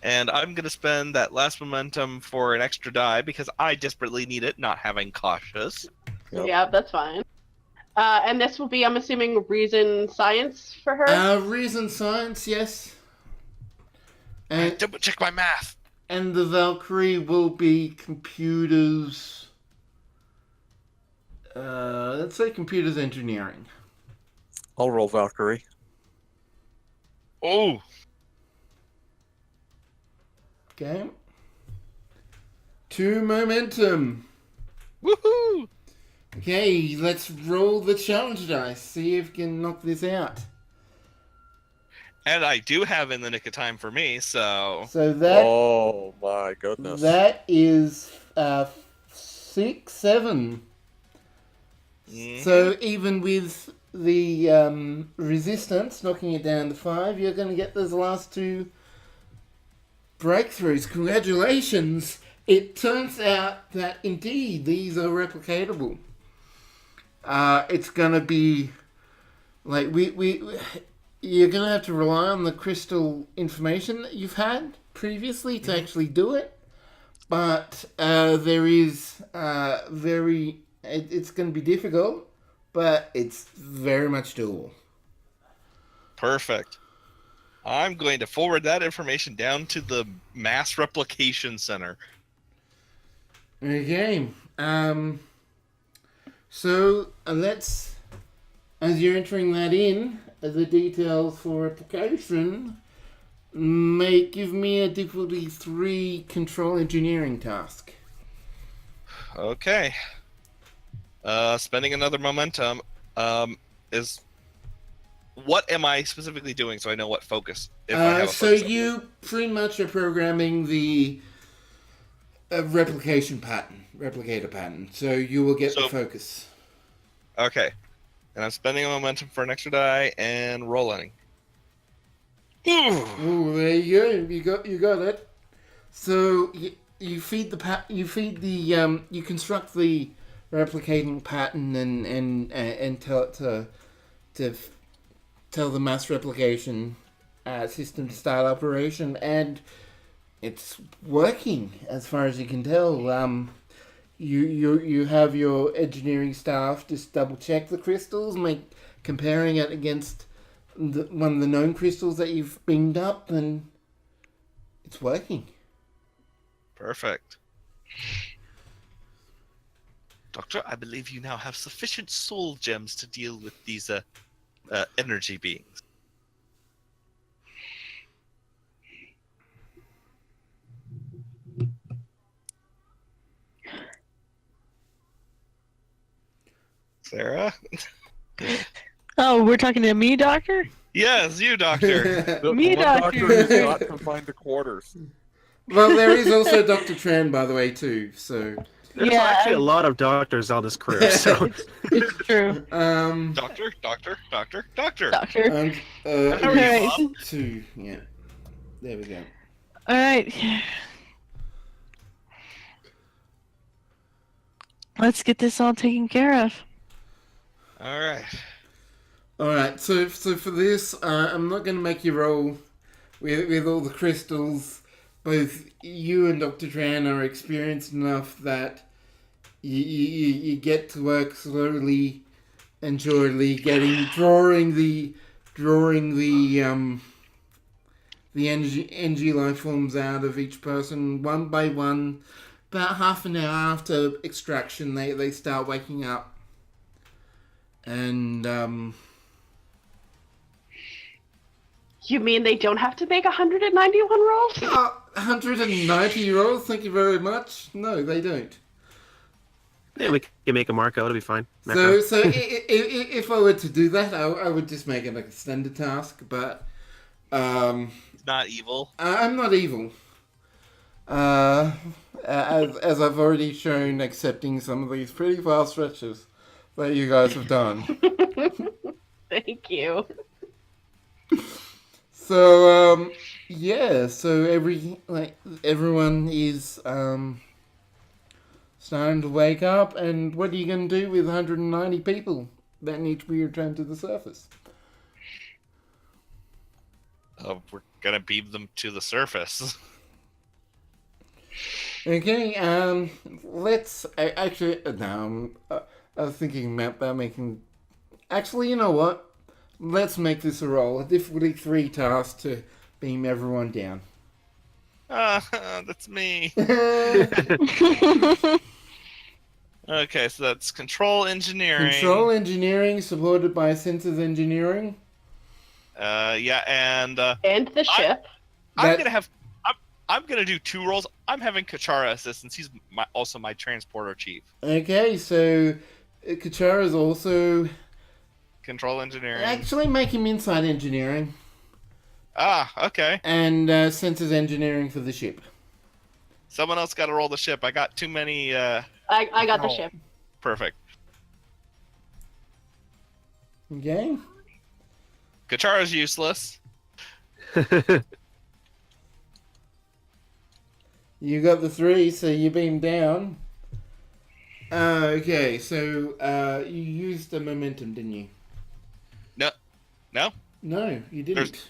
And I'm going to spend that last momentum for an extra die because I desperately need it, not having cautious. Yep. Yeah, that's fine. And this will be, I'm assuming, reason science for her? Reason science, yes. And, Double check my math. and the Valkyrie will be computers. Let's say computers engineering. I'll roll Valkyrie. Oh, Okay. 2 momentum. woohoo! Okay, let's roll the challenge dice. See if we can knock this out. And I do have in the nick of time for me, so So that Oh my goodness. that is 6, 7. Mhm. So even with the resistance, knocking it down to 5, you're going to get those last 2 breakthroughs. Congratulations! It turns out that indeed these are replicatable. It's going to be like you're going to have to rely on the crystal information that you've had previously to actually do it. But there is it's going to be difficult, but it's very much doable. Perfect. I'm going to forward that information down to the mass replication center. Okay. So let's, as you're entering that in, the details for replication, give me a difficulty 3 control engineering task. Okay. Spending another momentum is... What am I specifically doing so I know what focus? If I have a So focus you pretty much are programming the replicator pattern. So you will get the So- focus. Okay. And I'm spending a momentum for an extra die and rolling. Oh, there you go. You got it. So you feed you construct the replicating pattern and tell it to tell the mass replication system to start operation, and it's working as far as you can tell. You have your engineering staff just double check the crystals, comparing it against one of the known crystals that you've beamed up, and it's working. Perfect. Doctor, I believe you now have sufficient soul gems to deal with these energy beings. Sarah? Oh, we're talking to me, Doctor? Yes, you, Doctor. The Me, one Doctor. doctor is not confined to quarters. Well, there is also Dr. Tran, by the way, too. So, There's Yeah, actually I- a lot of doctors on this crew, so It's true, Doctor. Doctor. How are you, Alright. Bob? 2, yeah. There we go. Alright. Let's get this all taken care of. All right. Alright, so for this, I'm not going to make you roll with all the crystals. Both you and Dr. Tran are experienced enough that you get to work slowly and surely, drawing the energy life forms out of each person one by one. About half an hour after extraction, they start waking up. And You mean they don't have to make 191 rolls? 190 rolls, thank you very much. No, they don't. yeah, we can make a mark out. It'll be fine. So if I were to do that, I would just make it like a standard task. But It's not evil. I'm not evil. As I've already shown, accepting some of these pretty fast stretches that you guys have done. Thank you. So so everyone is starting to wake up, and what are you going to do with 190 people that need to be returned to the surface? we're gonna beam them to the surface. Okay, let's actually. No, I was thinking about making. Actually, you know what? Let's make this a roll. A difficulty 3 task to beam everyone down. That's me. Okay, so that's control engineering. Control engineering supported by sensors engineering. Yeah, and the ship. I'm gonna do 2 roles. I'm having Kachara assistance. He's also my transporter chief. Okay, so Kachara is also Control engineering. actually make him inside engineering. Okay. And sensors engineering for the ship. Someone else got to roll the ship. I got too many. I got the ship. Perfect. Okay. Kachara's useless. You got the 3, so you beam down. Okay, so you used the momentum, didn't you? No. No, you didn't.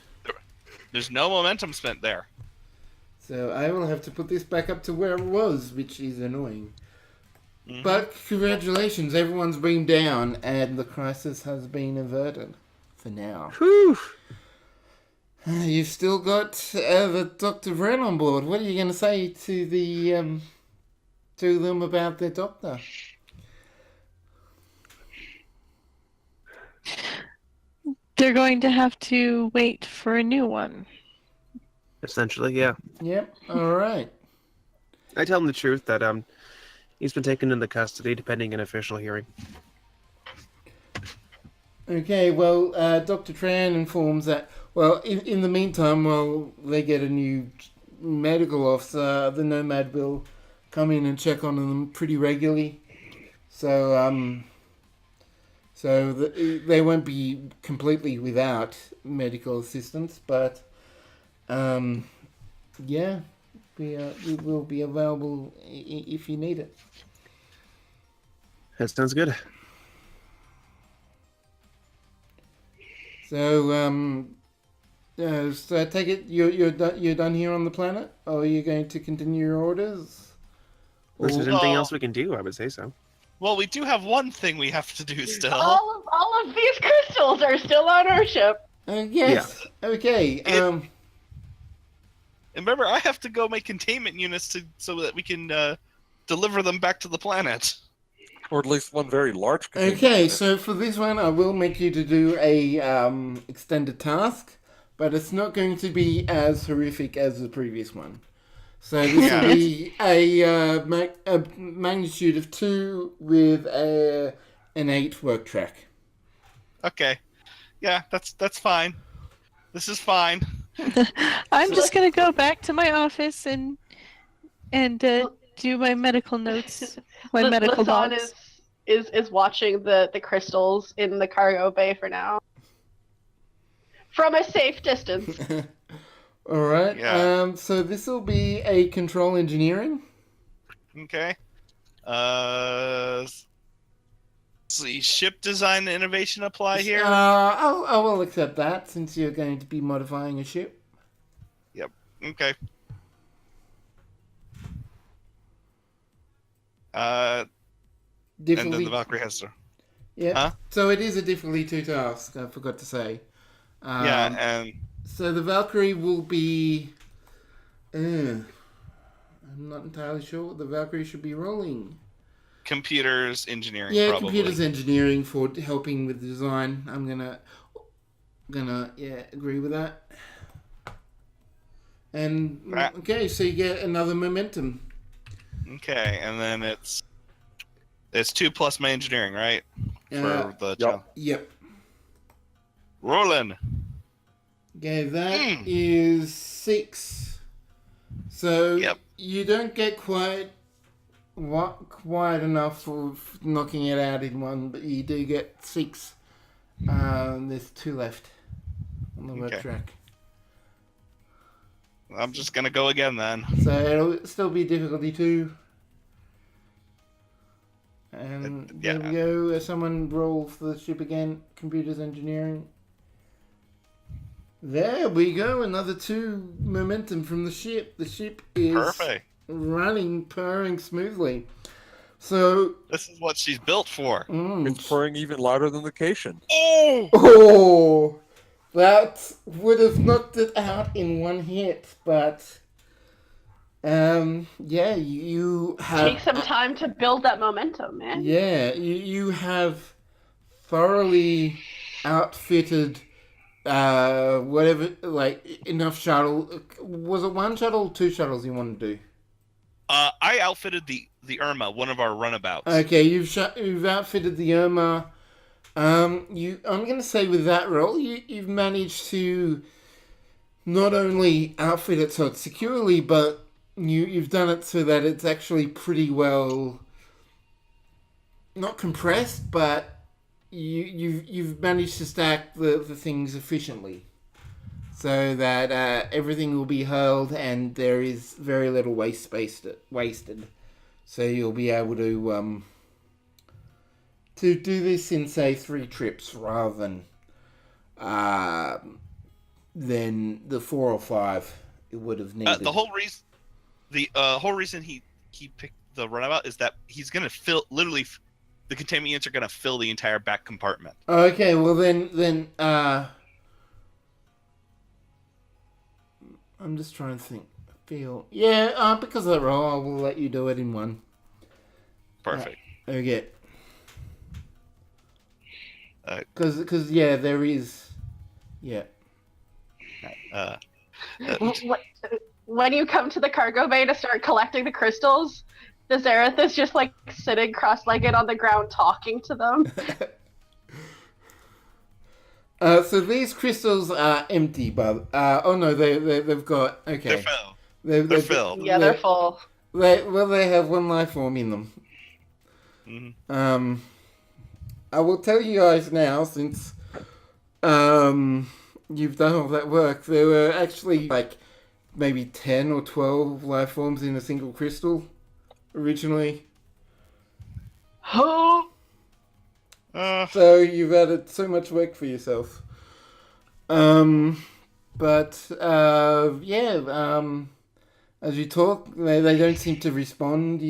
There's no momentum spent there. So I will have to put this back up to where it was, which is annoying. Mm-hmm. But congratulations, everyone's beamed down, and the crisis has been averted for now. Whew. You've still got the Dr. Vren on board. What are you going to say to the to them about their doctor? They're going to have to wait for a new one. Essentially, yeah. Yep. All right. I tell him the truth that he's been taken into custody pending an official hearing. Okay. Well, Dr. Tran informs that. Well, in the meantime, while they get a new medical officer, the Nomad will come in and check on them pretty regularly. So they won't be completely without medical assistance, but yeah, we will be available if you need it. That sounds good. So so I take it you're done here on the planet, or are you going to continue your orders? Unless there's anything else we can do, I would say so. Well, we do have one thing we have to do still. All of these crystals are still on our ship. Yes. Yeah. Okay. And remember, I have to go make containment units so that we can deliver them back to the planet. Or at least one very large container. Okay, so for this one, I will make you to do a extended task, but it's not going to be as horrific as the previous one. So this will be a magnitude of 2 with an 8 work track. Okay. Yeah, that's fine. This is fine. I'm just gonna go back to my office and do my medical notes, my medical Lasan logs. is watching the crystals in the cargo bay for now. From a safe distance. Alright, Yeah. So this will be a control engineering. Okay. See, ship design and innovation apply here? I will accept that, since you're going to be modifying a ship. Yep. Okay. And then the Valkyrie has to... Yeah. Huh? So it is a difficulty 2 task, I forgot to say. yeah, and... So the Valkyrie will be... I'm not entirely sure what the Valkyrie should be rolling. Computers engineering, Yeah, probably. computers engineering for helping with the design. I'm gonna agree with that. And okay, so you get another momentum. Okay, and then it's 2 plus my engineering, right? For the job. Yep. Rolling. Okay, that is 6. So you don't get quite enough for knocking it out in one, but you do get 6. There's 2 left on the work track. I'm just gonna go again then. So it'll still be difficulty 2. And there we go. Someone roll for the ship again. Computers engineering. There we go. Another 2 momentum from the ship. The ship is Perfect. running, purring smoothly. So This is what she's built for. It's purring even louder than the Cation. Oh, that would have knocked it out in one hit, but yeah, you have Take some time to build that momentum, man. Yeah, you have thoroughly outfitted whatever, like, enough shuttle. Was it 1 shuttle or 2 shuttles you wanted to do? I outfitted the Irma, one of our runabouts. Okay, you've outfitted the Irma. I'm gonna say with that roll, you've managed to not only outfit it so it's securely, but you've done it so that it's actually pretty well, not compressed, but you've managed to stack the things efficiently, so that everything will be hurled and there is very little wasted. So you'll be able to do this in, say, 3 trips rather than the 4 or 5 it would have needed. The whole reason he picked the runabout is that he's gonna fill literally. The containment units are gonna fill the entire back compartment. Okay, well then I'm just trying to think. Because of that roll, I will let you do it in 1. Perfect. Okay. Because there is. Yeah. When you come to the cargo bay to start collecting the crystals, the Zareth is just like sitting cross-legged on the ground talking to them. So these crystals are empty, but they've got They're full. They're filled. Yeah, they're full. They have 1 life form in them. Mm-hmm. I will tell you guys now, since you've done all that work, there were actually like maybe 10 or 12 life forms in a single crystal originally. So you've added so much work for yourself. As you talk, they don't seem to respond.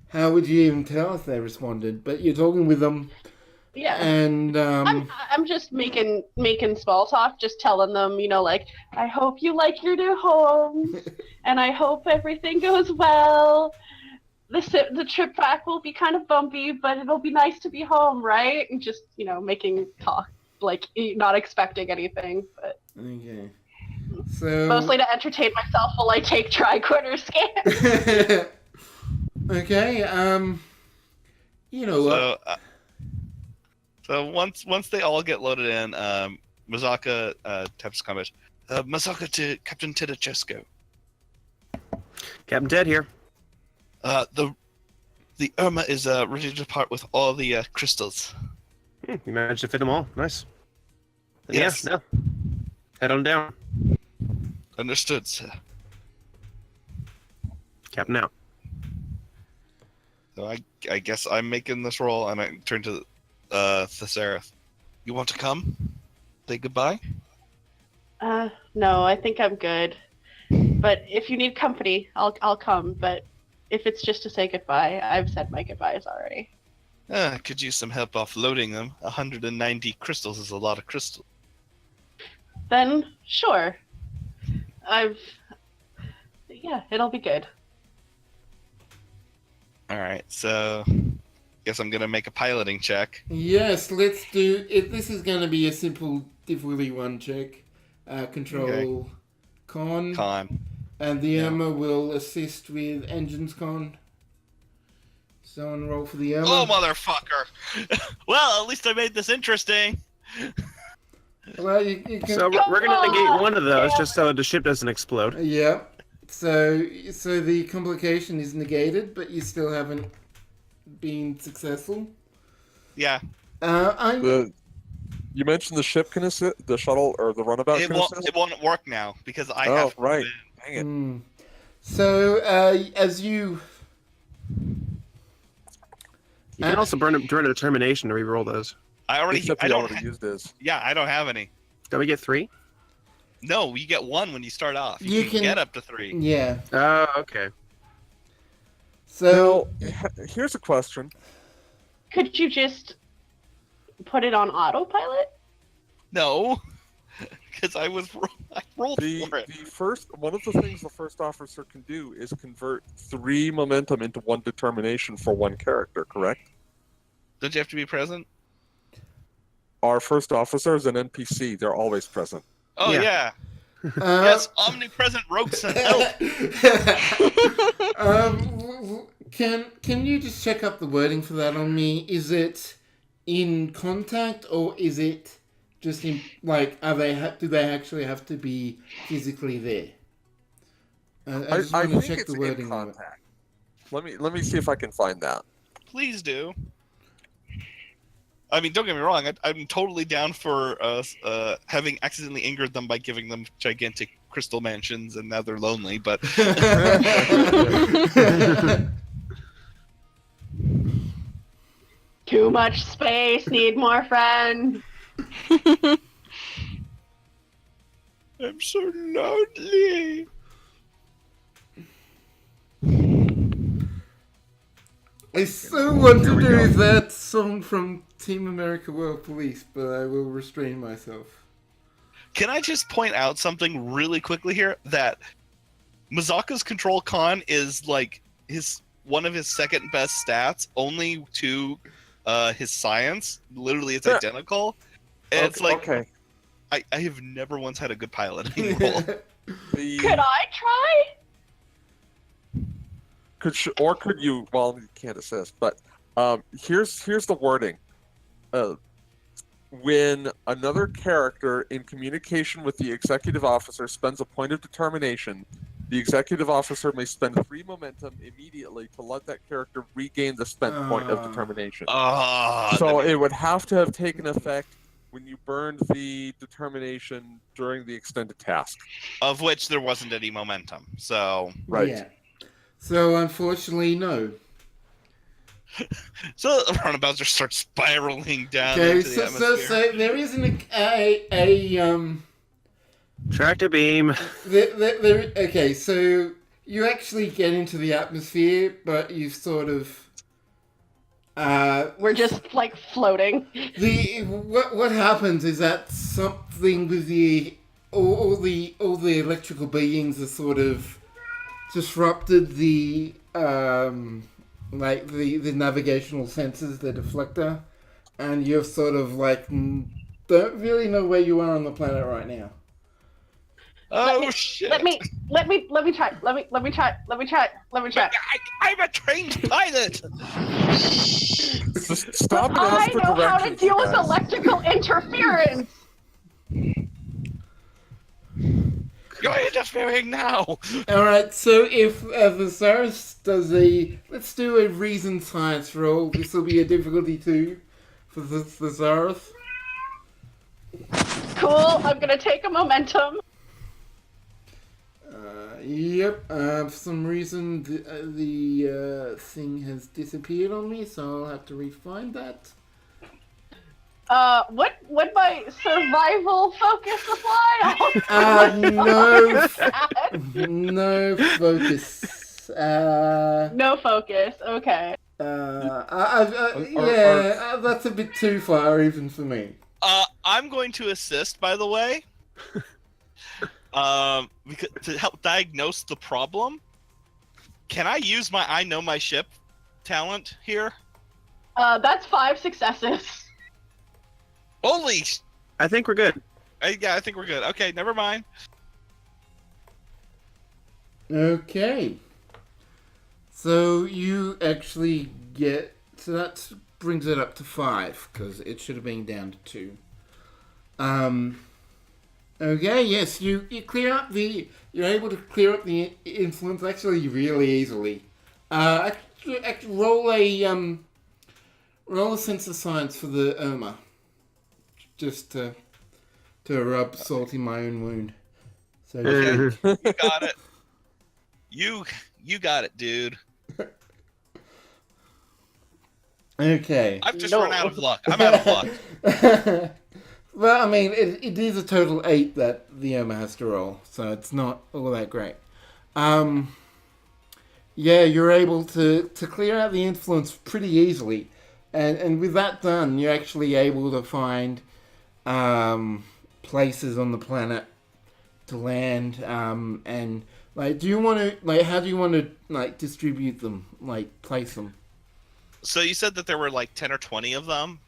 How would you even tell if they responded? But you're talking with them. Yeah. And I'm just making small talk, just telling them, like, I hope you like your new homes, and I hope everything goes well. The trip back will be kind of bumpy, but it'll be nice to be home, right? And just, making talk, like, not expecting anything, but okay. So mostly to entertain myself while I take tri-quarter scans. Okay. You know what? So once they all get loaded in, Mazaka taps comment. Mazaka to Captain Tedachesco. Captain Ted here. The Irma is ready to depart with all the crystals. You managed to fit them all. Nice. Yes. Yeah, no. Head on down. Understood, sir. Captain out. So I guess I'm making this roll, and I turn to Thesareth. You want to come? Say goodbye? No, I think I'm good. But if you need company, I'll come. But if it's just to say goodbye, I've said my goodbyes already. I could use some help offloading them. 190 crystals is a lot of crystals. Then, sure. Yeah, it'll be good. Alright, so guess I'm gonna make a piloting check. Yes, let's do it. This is going to be a simple difficulty 1 check. Control con. And the Irma will assist with engines con. Someone roll for the Irma. Oh, motherfucker! Well, at least I made this interesting. Well, you can... So we're going to negate one of those just so the ship doesn't explode. Yeah. So the complication is negated, but you still haven't been successful. Yeah. You mentioned the ship can assist, the shuttle or the runabout can assist? It won't work now because I have. Oh, right. Dang it. So as you. You can also burn a determination to re-roll those. I already Except he already used his. Yeah, I don't have any. Don't we get 3? No, you get 1 when you start off. You You can- can get up to 3. Yeah. Oh, okay. So Here's a question. Could you just put it on autopilot? No, because I rolled The for it. first one of the things the first officer can do is convert 3 momentum into 1 determination for 1 character. Correct? Don't you have to be present? Our first officer is an NPC. They're always present. Oh Yeah. Yes, omnipresent rogues and help. Can you just check up the wording for that on me? Is it in contact or is it just in like do they actually have to be physically there? I just want to think check it's the in wording on it. contact. Let me see if I can find that. Please do. I mean, don't get me wrong. I'm totally down for having accidentally angered them by giving them gigantic crystal mansions, and now they're lonely. But Too much space, need more friends. I'm so lonely. I so want Here to we do go. that song from Team America World Police, but I will restrain myself. Can I just point out something really quickly here? That Mazaka's control con is like one of his second best stats, only to his science. Literally, it's Yeah. identical. And it's like okay. I have never once had a good piloting roll. Could I try? Could you? Well, you can't assist, but here's the wording. When another character in communication with the executive officer spends a point of determination, the executive officer may spend 3 momentum immediately to let that character regain the spent point of determination. So it would have to have taken effect when you burned the determination during the extended task. Of which there wasn't any momentum. So Right. Yeah. So unfortunately, no. So the runabouts just start spiraling down Okay, into the atmosphere. so there isn't a Tractor beam. okay, so you actually get into the atmosphere, but you sort of We're just like floating. what happens is that something with all the electrical beings are sort of disrupted the like the navigational sensors, the deflector, and you're sort of like don't really know where you are on the planet right now. Oh shit! Let me try. Let me try. I'm a trained pilot. Just stop and I ask for know how to directions, deal with guys. electrical interference. You're interfering now. All right, so if Viserys does let's do a reason science roll. This will be a difficulty 2 for Viserys. Cool. I'm gonna take a momentum. Yep. For some reason, the thing has disappeared on me, so I'll have to re-find that. Would my survival focus apply? No focus. No focus. Okay. That's a bit too far even for me. I'm going to assist, by the way. Because to help diagnose the problem. Can I use my I know my ship talent here? That's 5 successes. Holy! I think we're good. Yeah, I think we're good. Okay, never mind. Okay. So you actually so that brings it up to 5 because it should have been down to 2. Okay, yes, you clear up you're able to clear up the influence actually really easily. Actually roll a sense of science for the Irma, just to rub salt in my own wound. So Okay, you got it. You got it, dude. okay. I've just No. run out of luck. I'm out of luck. Well, I mean, it is a total 8 that the Oma has to roll, so it's not all that great. Yeah, you're able to clear out the influence pretty easily. And with that done, you're actually able to find places on the planet to land. And, like, do you want to, like, how do you want to, like, distribute them? Like, place them? So you said that there were like 10 or 20 of them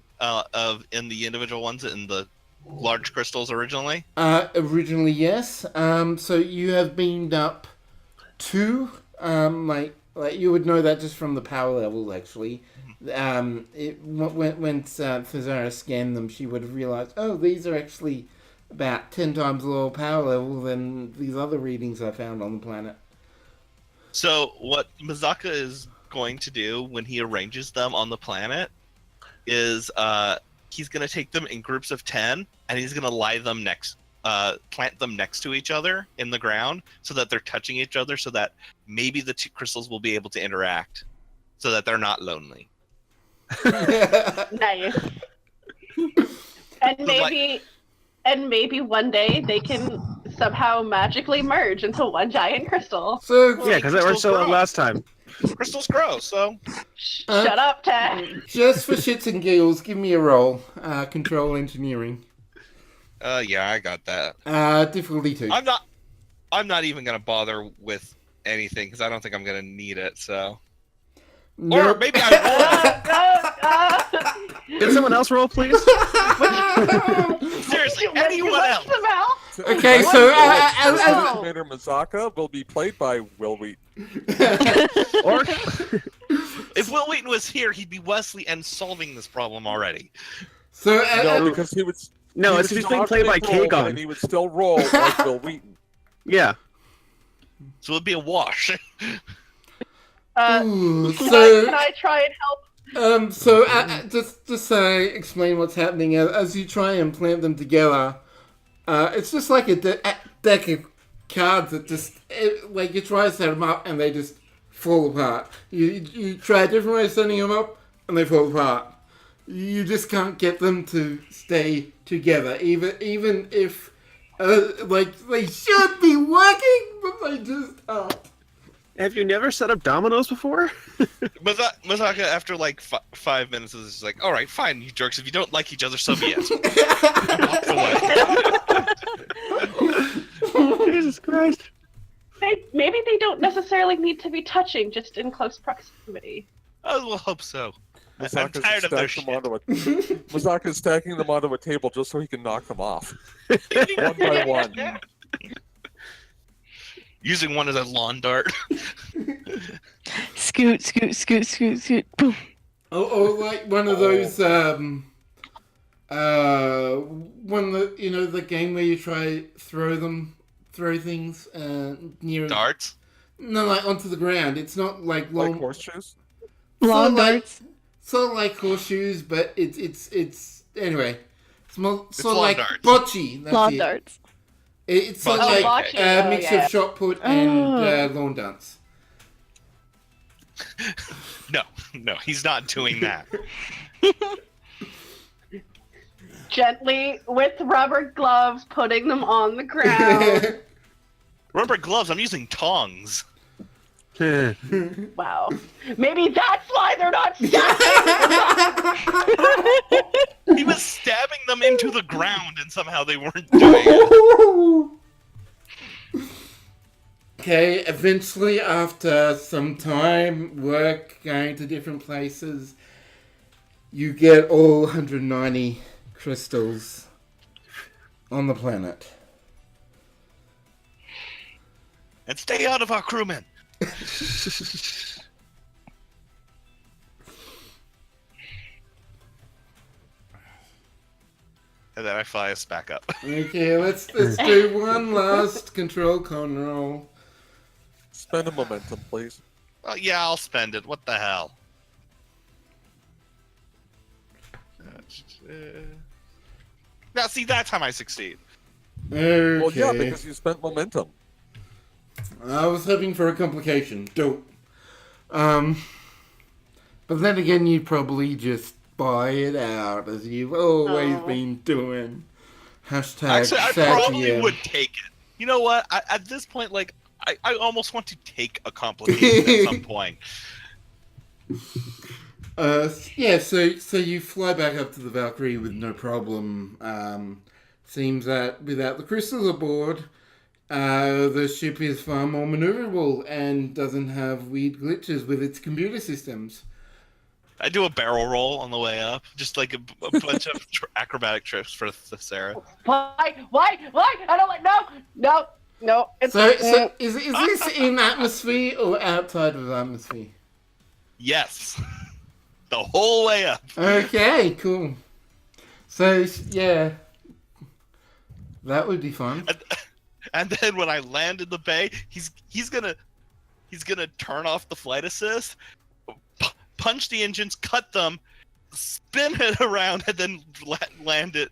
in the individual ones in the large crystals originally? Originally, yes. So you have beamed up 2. Like you would know that just from the power levels, actually. When Fazara scanned them, she would have realized, oh, these are actually about 10 times lower power level than these other readings I found on the planet. So what Mazaka is going to do when he arranges them on the planet is he's going to take them in groups of 10 and he's going to plant them next to each other in the ground so that they're touching each other, so that maybe the 2 crystals will be able to interact so that they're not lonely. Nice. And maybe one day they can somehow magically merge into one giant crystal. So Yeah, because that worked so well last time. Crystals grow, so Shut up, Ted. just for shits and giggles, give me a roll. Control engineering. yeah, I got that. Difficulty 2. I'm not even gonna bother with anything because I don't think I'm gonna need it. So, Nope. or maybe I Can someone else roll, please? will. Seriously, anyone else? Okay, so Commander Mazaka will be played by Will Wheaton. Or If Will Wheaton was here, he'd be Wesley and solving this problem already. so No, because he would. no, he it's would he's being played by alternate role, and Kagon. he would still roll like Will Wheaton. Yeah. So it'd be a wash. ooh, Can I try and help? just explain what's happening as you try and plant them together. It's just like a deck of cards that just like you try to set them up and they just fall apart. You try a different way of setting them up and they fall apart. You just can't get them to stay together, even if like they should be working, but they just aren't. Have you never set up dominoes before? Mazaka, after like 5 minutes, is just like, all right, fine, you jerks. If you don't like each other, so be it. Walks away. Jesus Christ. Maybe they don't necessarily need to be touching, just in close proximity. I will hope so. I'm Mazaka's tired of their stacked shit. them Mazaka's stacking them onto a table just so he can knock them off. One by one. Using one as a lawn dart. Scoot, scoot, scoot, scoot, scoot. Boom. Or like one of those the game where you try throw things near Darts? no, like onto the ground. It's not like long Like horseshoes? Lawn darts. sort of like horseshoes, but it's anyway. It's more sort of lawn like darts. bocce. That's Lawn it. darts. It's sort of Bocce. like Bocce, a mix yeah. of shot put and lawn dance. No, he's not doing that. Gently, with rubber gloves, putting them on the ground. Rubber gloves, I'm using tongs. Wow. Maybe that's why they're not He was stabbing them into the ground and somehow they weren't doing it. Okay, eventually after some time, work, going to different places, you get all 190 crystals on the planet. And stay out of our crewmen. And then I fly us back up. Okay, let's do one last control con roll. Spend a momentum, please. Well, yeah, I'll spend it. What the hell? Now, see, that time I succeed. Okay. Well, yeah, because you spent momentum. I was hoping for a complication. Dope. But then again, you'd probably just buy it out as you've always been doing. Hashtag Actually, I sad probably GM. would take it. You know what? At this point, like, I almost want to take a complication at some point. Yeah, so you fly back up to the Valkyrie with no problem. Seems that without the crystals aboard, the ship is far more maneuverable and doesn't have weird glitches with its computer systems. I do a barrel roll on the way up, just like a bunch of acrobatic tricks for Sarah. Why? I don't like. No. It's, So is this in atmosphere or outside of atmosphere? Yes, the whole way up. Okay, cool. So yeah, that would be fun. And then when I land in the bay, he's gonna turn off the flight assist, punch the engines, cut them, spin it around, and then land it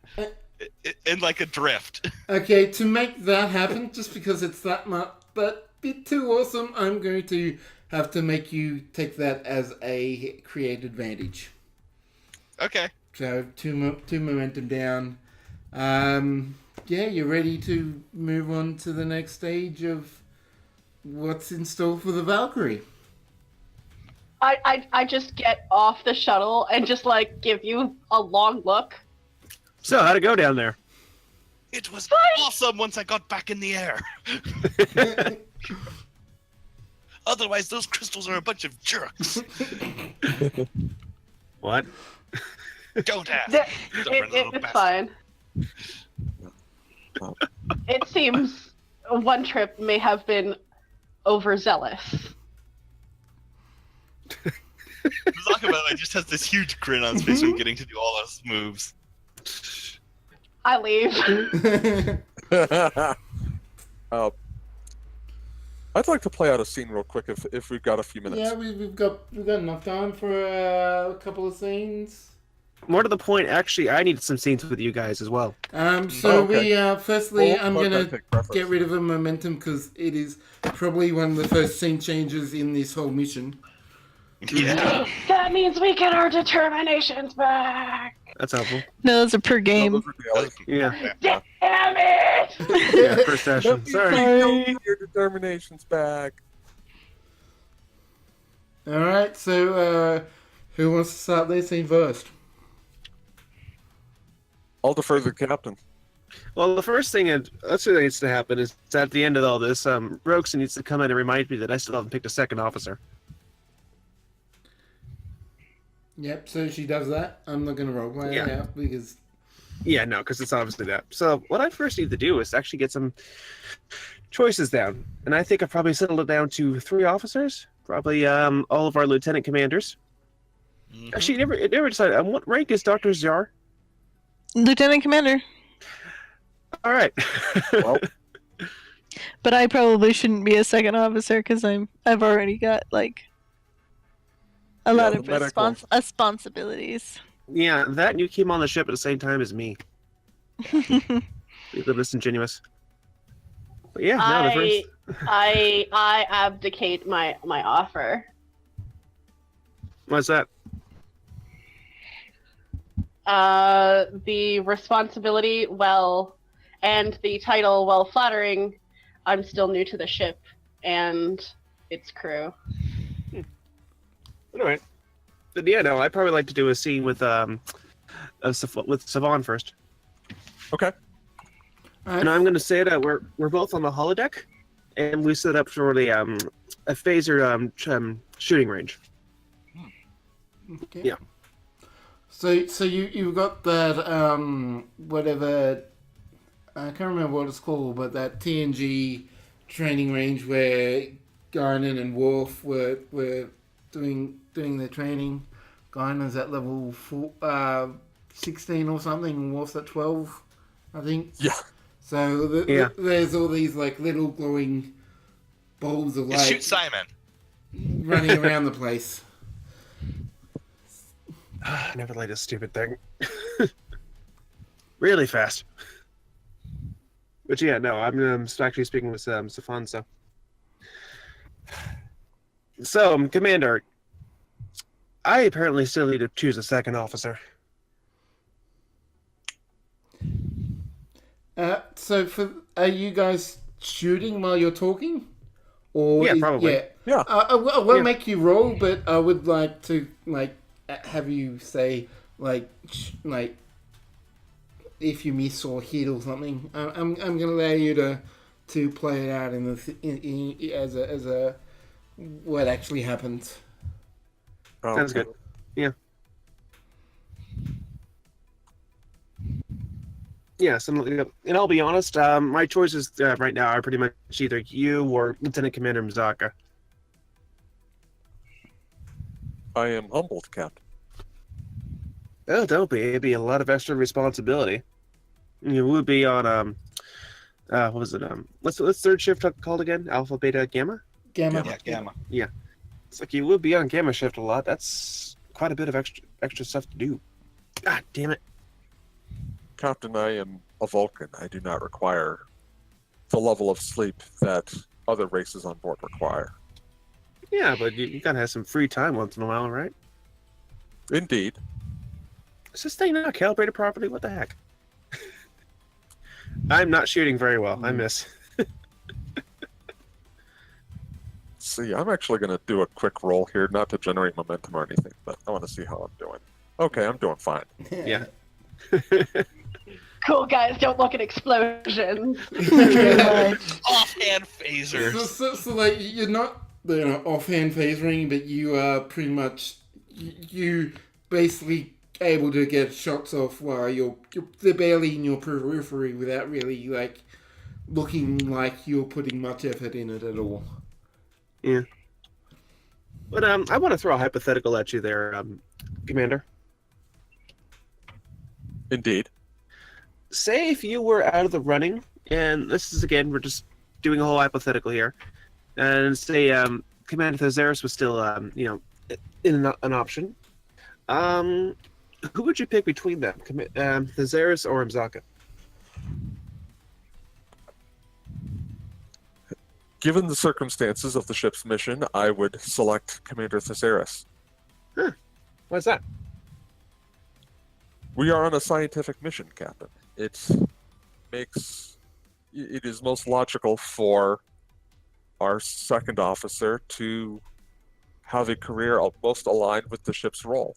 in like a drift. Okay, to make that happen, just because it's that much, but bit too awesome, I'm going to have to make you take that as a create advantage. Okay. So two momentum down. Yeah, you're ready to move on to the next stage of what's in store for the Valkyrie. I just get off the shuttle and just like give you a long look. So, how'd it go down there? It was awesome once I got back in the air. Otherwise, those crystals are a bunch of jerks. What? Don't ask. It's fine. It seems one trip may have been overzealous. Zakabella just has this huge grin on his face when getting to do all those moves. I leave. I'd like to play out a scene real quick if we've got a few minutes. Yeah, we've got enough time for a couple of scenes. More to the point, actually, I need some scenes with you guys as well. We firstly, Well, I'm let gonna that take preference. get rid of a momentum because it is probably one of the first scene changes in this whole mission. Yeah. That means we get our determinations back. That's helpful. No, those are per No, game. those are daily. Yeah. Damn it! Yeah, first session. Sorry. Sorry. Your determination's back. All right, so who wants to start their scene first? I'll defer to the captain. Well, the first thing that needs to happen is at the end of all this, Roxy needs to come in and remind me that I still haven't picked a second officer. Yep, so she does that. I'm not going to roll my out because... Yeah, no, because it's obviously that. So what I first need to do is actually get some choices down. And I think I've probably settled it down to 3 officers. Probably all of our lieutenant commanders. Mhm. Actually, it never decided. What rank is Dr. Zar? Lieutenant Commander. All right. Well, But I probably shouldn't be a second officer because I've already got like a lot the of medical. responsibilities. Yeah, that and you came on the ship at the same time as me. Be a little disingenuous. But yeah, no, the first. I abdicate my offer. What's that? The responsibility, and the title, while flattering, I'm still new to the ship and its crew. All right. But yeah, no, I'd probably like to do a scene with Savon first. okay. And I'm going to say that we're both on the holodeck, and we set up for the a phaser shooting range. Okay. Yeah. So you've got that whatever, I can't remember what it's called, but that TNG training range where Guinan and Worf were doing their training. Guinan's at level 16 or something, and Worf's at 12, I think. Yeah. So there's all these like little glowing balls of You light shoot Simon. running around the place. I never liked this stupid thing. Really fast. But yeah, no, I'm actually speaking with Safan, so. So, Commander, I apparently still need to choose a second officer. Are you guys shooting while you're talking? Or Yeah, probably. Yeah. I won't make you roll, but I would like to have you say if you miss or hit or something. I'm gonna allow you to play it out as a what actually happened. Sounds good. Yeah. Yeah, and I'll be honest, my choices right now are pretty much either you or Lieutenant Commander Mizaka. I am humbled, Captain. Oh, don't be. It'd be a lot of extra responsibility. You would be on, what was it? What's third shift called again? Alpha, Beta, Gamma? Gamma. Yeah, Gamma. Yeah. It's like you would be on Gamma shift a lot. That's quite a bit of extra stuff to do. God damn it. Captain, I am a Vulcan. I do not require the level of sleep that other races on board require. Yeah, but you gotta have some free time once in a while, right? Indeed. Is this thing not calibrated properly? What the heck? I'm not shooting very well. I miss. See, I'm actually going to do a quick roll here, not to generate momentum or anything, but I want to see how I'm doing. Okay, I'm doing fine. Yeah. Cool guys, don't look at explosions. Offhand phasers. So you're not offhand phasering, but you are pretty much you basically able to get shots off while they're barely in your periphery without really looking like you're putting much effort in it at all. Yeah. But I want to throw a hypothetical at you there, Commander. Indeed. Say if you were out of the running, and this is again, we're just doing a whole hypothetical here, and say Commander Thesaurus was still, in an option. Who would you pick between them, Thesaurus or Mzaka? Given the circumstances of the ship's mission, I would select Commander Thesaurus. Huh. Why's that? We are on a scientific mission, Captain. It is most logical for our second officer to have a career most aligned with the ship's role.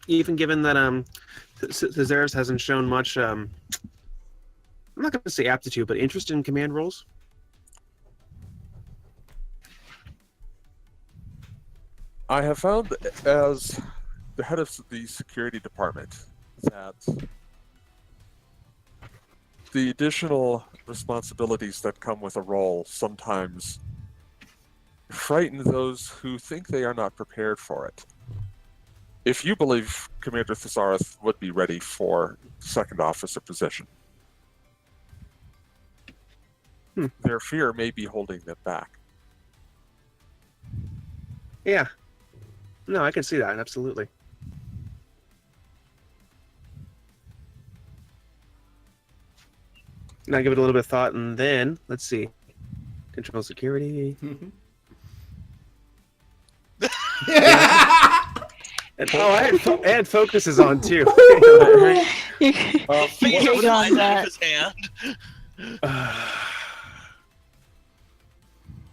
Even given that Thesaurus hasn't shown much, I'm not going to say aptitude, but interest in command roles? I have found, as the head of the security department, that the additional responsibilities that come with a role sometimes frighten those who think they are not prepared for it. If you believe Commander Thesaurus would be ready for second officer position, their fear may be holding them back. Yeah. No, I can see that, absolutely. Now give it a little bit of thought, and then, let's see. Control security. And focus is on, too. Phaser was on in that. his hand.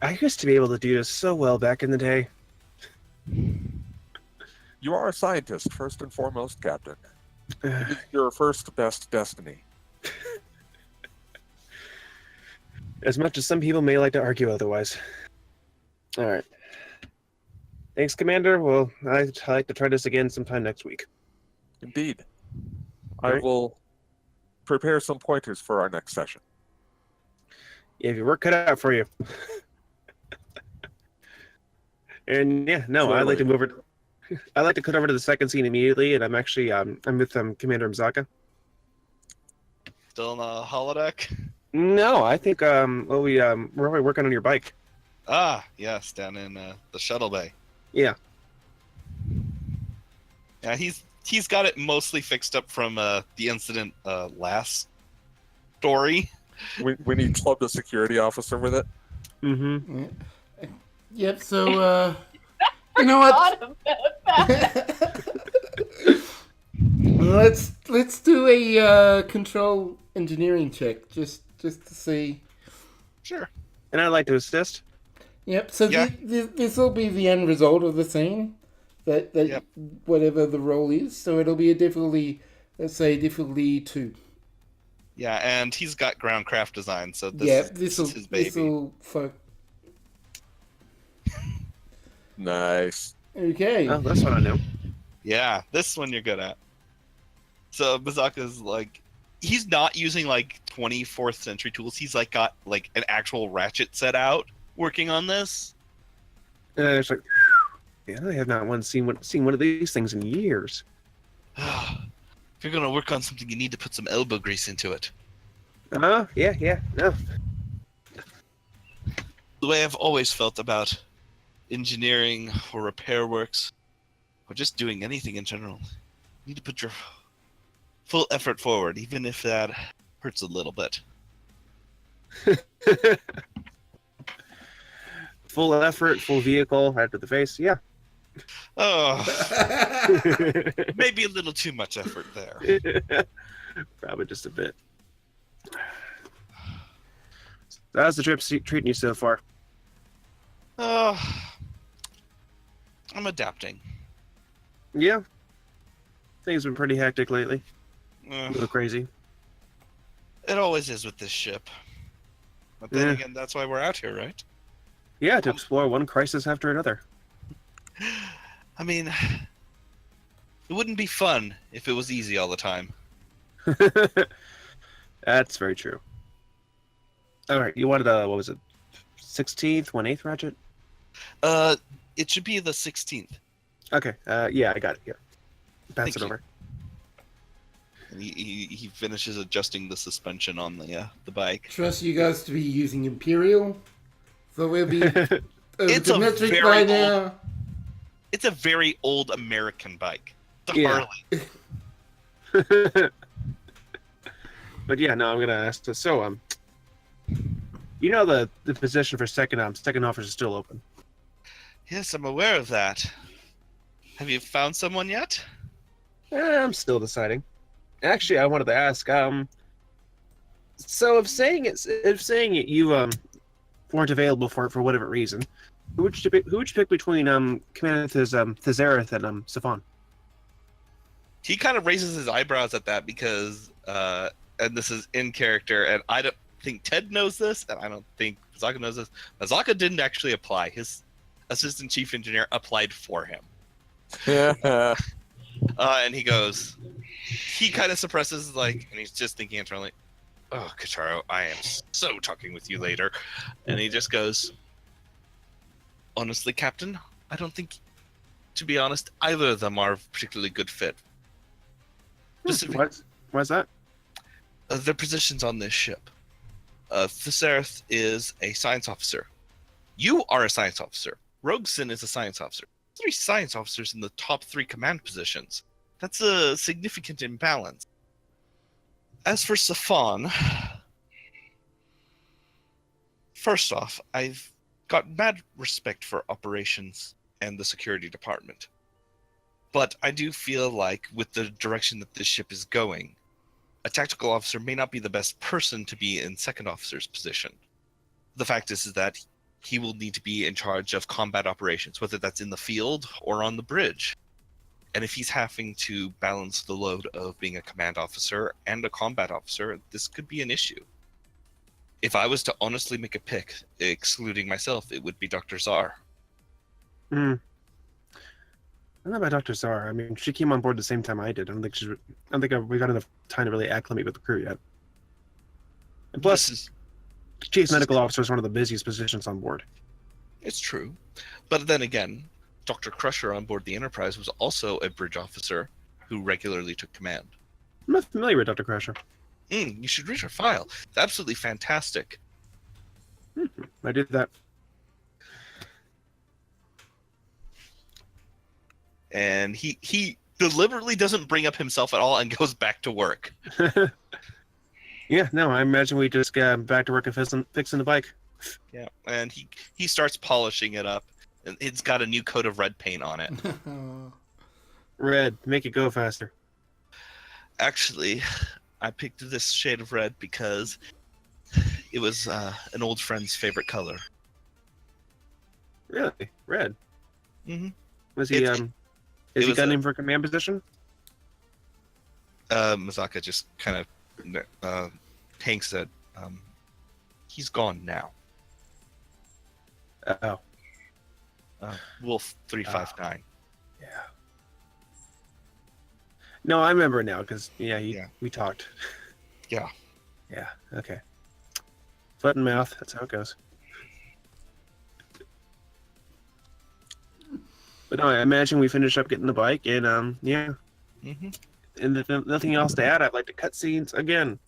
I used to be able to do this so well back in the day. You are a scientist, first and foremost, Captain. It is your first best destiny. As much as some people may like to argue otherwise. All right. Thanks, Commander. Well, I'd like to try this again sometime next week. Indeed. All I right. will prepare some pointers for our next session. You have your work cut out for you. And yeah, no, I'd like to move over. I'd like to cut over to the second scene immediately, and I'm actually I'm with Commander Mzaka. Still in the holodeck? No, I think we're already working on your bike. Ah, yes, down in the shuttle bay. Yeah. Yeah, he's got it mostly fixed up from the incident last story. When he clubbed a security officer with it. Mm-hmm. Yep. So you know what? Thought about that. Let's do a control engineering check just to see. Sure. And I'd like to assist. Yep. So Yeah. this will be the end result of the scene. That Yep. whatever the role is. So it'll be a difficulty. Let's say difficulty 2. Yeah, and he's got ground craft design, so This this will is his baby. Nice. Okay. Oh, that's what I know. Yeah, this one you're good at. So Bazaka's like, he's not using like 24th century tools. He's like got like an actual ratchet set out working on this. It's like, yeah, I have not seen one of these things in years. If you're gonna work on something, you need to put some elbow grease into it. Yeah, no. The way I've always felt about engineering or repair works, or just doing anything in general, you need to put your full effort forward, even if that hurts a little bit. Full effort, full vehicle, right to the face. Yeah. Oh, maybe a little too much effort there. Probably just a bit. How's the trip treating you so far? Oh, I'm adapting. Yeah. Things have been pretty hectic lately. A little crazy. It always is with this ship. But then again, that's why we're out here, right? Yeah, to explore one crisis after another. I mean, it wouldn't be fun if it was easy all the time. That's very true. All right, you wanted what was it? 16th, 1/8 ratchet? It should be the 16th. Okay. Yeah, I got it. Yeah. Pass Thank it you. over. And he finishes adjusting the suspension on the bike. Trust you guys to be using Imperial. So we'll be It's a metric very by old- now. It's a very old American bike. The Yeah. Harley. But yeah, no, I'm gonna ask. So, you know the position for second officer is still open. Yes, I'm aware of that. Have you found someone yet? I'm still deciding. Actually, I wanted to ask. So if saying it, you weren't available for whatever reason, who would you pick between Commander Thizareth and Safan? He kind of raises his eyebrows at that because, and this is in character, and I don't think Ted knows this, and I don't think Mazaka knows this. Mazaka didn't actually apply. His assistant chief engineer applied for him. Yeah. And he goes, he kind of suppresses, like, and he's just thinking internally, oh, Kataro, I am so talking with you later. And he just goes, honestly, Captain, I don't think, to be honest, either of them are a particularly good fit. Why's that? Their positions on this ship. Thesareth is a science officer. You are a science officer. Rogeson is a science officer. 3 science officers in the top 3 command positions. That's a significant imbalance. As for Safan, first off, I've got mad respect for operations and the security department. But I do feel like with the direction that this ship is going, a tactical officer may not be the best person to be in second officer's position. The fact is that he will need to be in charge of combat operations, whether that's in the field or on the bridge. And if he's having to balance the load of being a command officer and a combat officer, this could be an issue. If I was to honestly make a pick, excluding myself, it would be Dr. Czar. I don't know about Dr. Zara. I mean, she came on board the same time I did. I don't think we got enough time to really acclimate with the crew yet. And plus, Chief Medical Officer is one of the busiest positions on board. It's true. But then again, Dr. Crusher on board the Enterprise was also a bridge officer who regularly took command. I'm not familiar with Dr. Crusher. You should read her file. It's absolutely fantastic. I did that. And he deliberately doesn't bring up himself at all and goes back to work. Yeah, no, I imagine we just got back to work and fixing the bike. Yeah, and he starts polishing it up. And it's got a new coat of red paint on it. Red, make it go faster. Actually, I picked this shade of red because it was an old friend's favorite color. Really? Red. Mm-hmm. Was he It is he was gunning for command position? Mazaka just kind of Hank said, he's gone now. Oh. Wolf 359. Yeah. No, I remember now because we talked. Yeah. Yeah. Okay. Foot and mouth. That's how it goes. But no, I imagine we finish up getting the bike, and yeah. Mm-hmm. And if nothing else to add, I'd like to cut scenes again.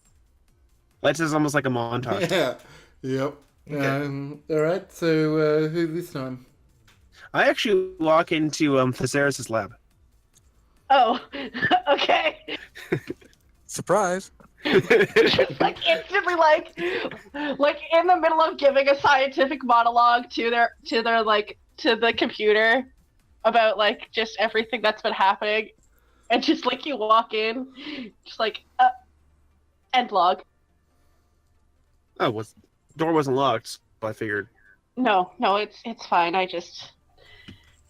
Lights is almost like a montage. Yeah. Yep. Okay. All right. So who this time? I actually walk into Thesaurus' lab. Oh, okay. Surprise! Just like instantly, like in the middle of giving a scientific monologue to the computer about like just everything that's been happening, and just like you walk in, just like end log. Oh, door wasn't locked, so I figured. No, it's fine. I just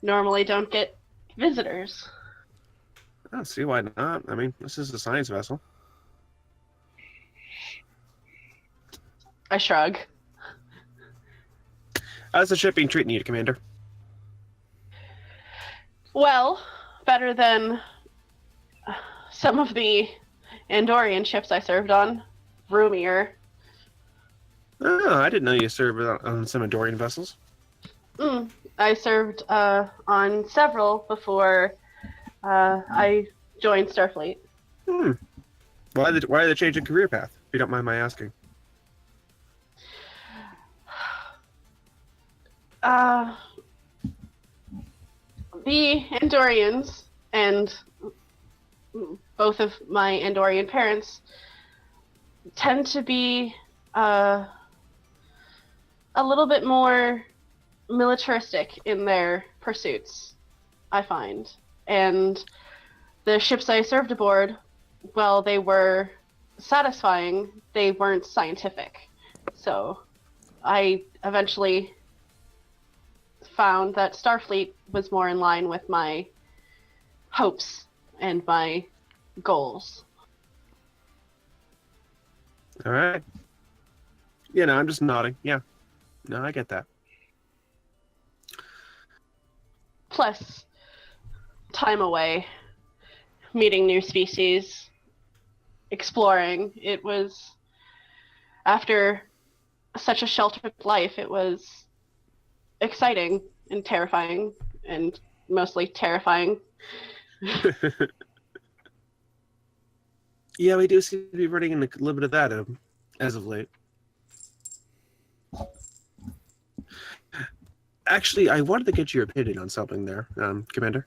normally don't get visitors. I don't see why not. I mean, this is a science vessel. I shrug. How's the ship being treating you, Commander? Well, better than some of the Andorian ships I served on. Roomier. Oh, I didn't know you served on some Andorian vessels. I served on several before I joined Starfleet. Why the change in career path, if you don't mind my asking? The Andorians and both of my Andorian parents tend to be a little bit more militaristic in their pursuits, I find. And the ships I served aboard, while they were satisfying, they weren't scientific. So I eventually found that Starfleet was more in line with my hopes and my goals. All right. Yeah, no, I'm just nodding. Yeah. No, I get that. Plus, time away, meeting new species, exploring. It was, after such a sheltered life, it was exciting and terrifying, and mostly terrifying. Yeah, we do seem to be running into a little bit of that as of late. Actually, I wanted to get your opinion on something there, Commander.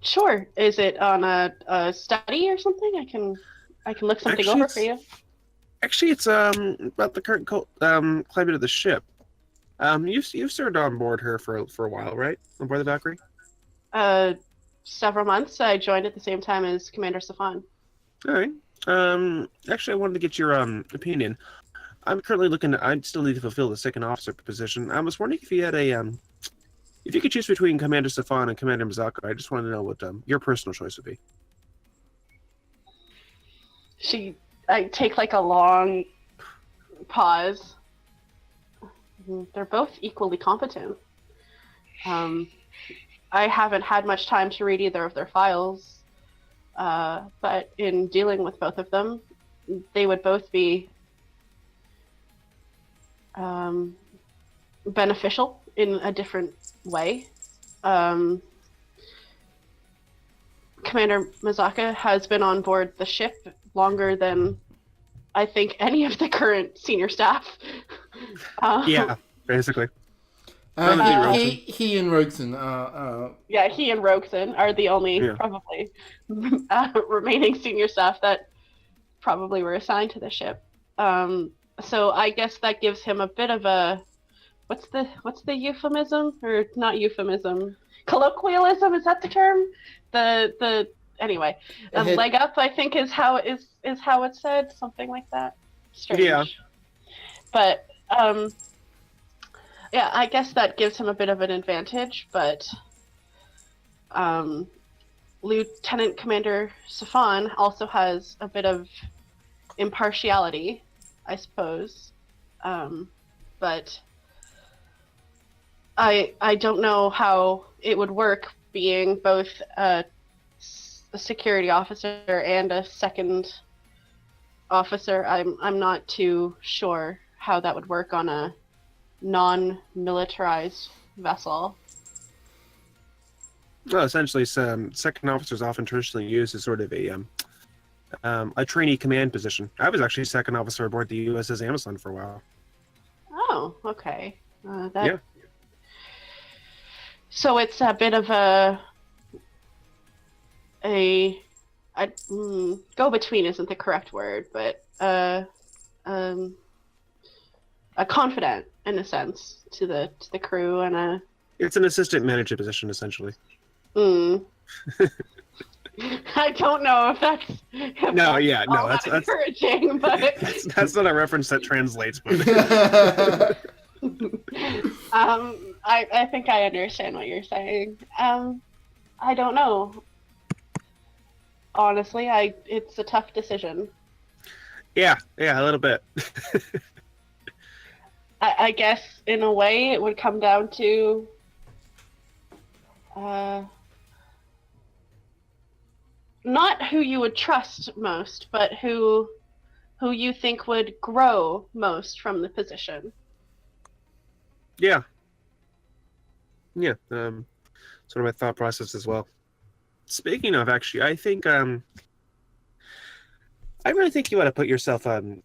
Sure. Is it on a study or something? I can look something Actually, over for you. Actually, it's about the current climate of the ship. You've served on board her for a while, right? On board the Valkyrie. Several months. I joined at the same time as Commander Safan. All right. Actually, I wanted to get your opinion. I'm currently looking. I still need to fulfill the second officer position. I was wondering if you had if you could choose between Commander Safan and Commander Mazaka. I just wanted to know what your personal choice would be. I take like a long pause. They're both equally competent. I haven't had much time to read either of their files, but in dealing with both of them, they would both be beneficial in a different way. Commander Mazaka has been on board the ship longer than I think any of the current senior staff. Yeah, basically. He and Roxon are. Yeah, he and Roxon are the only probably remaining senior staff that probably were assigned to the ship. So I guess that gives him a bit of a what's the euphemism, or not euphemism, colloquialism, is that the term? The anyway, a leg up, I think, is how it's said, something like that. Strange. Yeah. But yeah, I guess that gives him a bit of an advantage. But Lieutenant Commander Safan also has a bit of impartiality, I suppose. But I don't know how it would work being both a security officer and a second officer. I'm not too sure how that would work on a non-militarized vessel. Well, essentially, some second officers often traditionally used as sort of a trainee command position. I was actually second officer aboard the USS Amazon for a while. Oh, okay. Yeah. So it's a bit of a go-between isn't the correct word, but a confidant in a sense to the crew and a. It's an assistant manager position, essentially. I don't know if that's. That's encouraging, but that's not a reference that translates. But I think I understand what you're saying. I don't know. Honestly, it's a tough decision. yeah, a little bit. I guess in a way it would come down to not who you would trust most, but who you think would grow most from the position. Yeah. Sort of my thought process as well. Speaking of, actually, I think I really think you ought to put yourself on.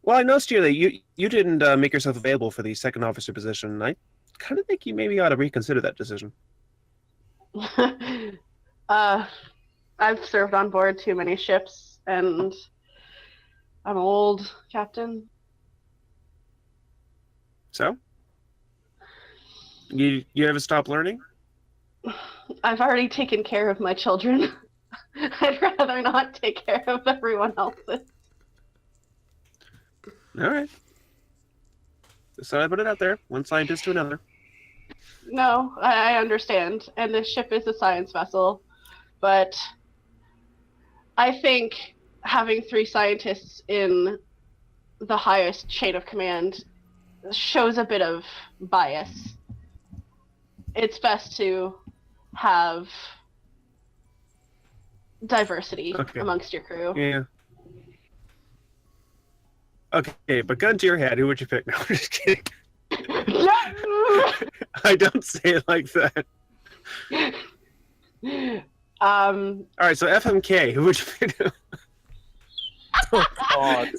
Well, I noticed here that you didn't make yourself available for the second officer position. I kind of think you maybe ought to reconsider that decision. I've served on board too many ships, and I'm old, Captain. So? You ever stop learning? I've already taken care of my children. I'd rather not take care of everyone else's. All right. Just thought I'd put it out there. One scientist to another. No, I understand. And this ship is a science vessel. But I think having 3 scientists in the highest chain of command shows a bit of bias. It's best to have diversity amongst your crew. Yeah. Okay, but gun to your head, who would you pick? No, I'm just kidding. I don't say it like that. All right, so FMK, who would you pick? Oh, God.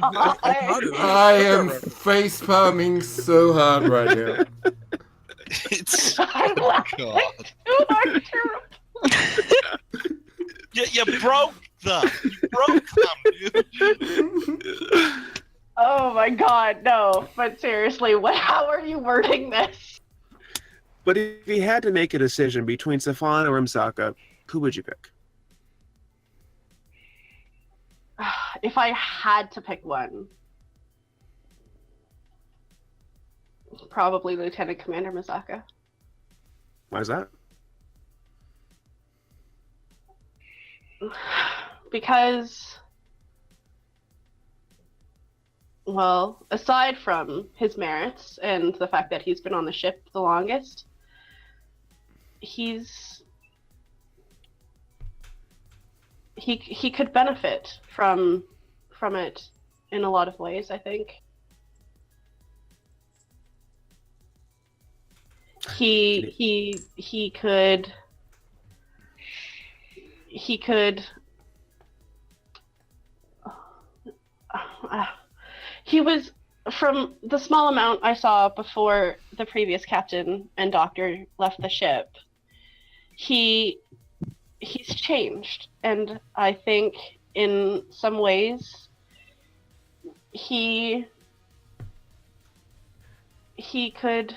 I am face palming so hard right now. It's I'm laughing too hard to. you broke them. You broke them, dude. Oh my God, no! But seriously, how are you wording this? But if you had to make a decision between Safan or Msaka, who would you pick? If I had to pick one, probably Lieutenant Commander Misaka. Why is that? Because, well, aside from his merits and the fact that he's been on the ship the longest, he could benefit from it in a lot of ways, I think. He could he was, from the small amount I saw before the previous captain and doctor left the ship, he's changed, and I think in some ways he could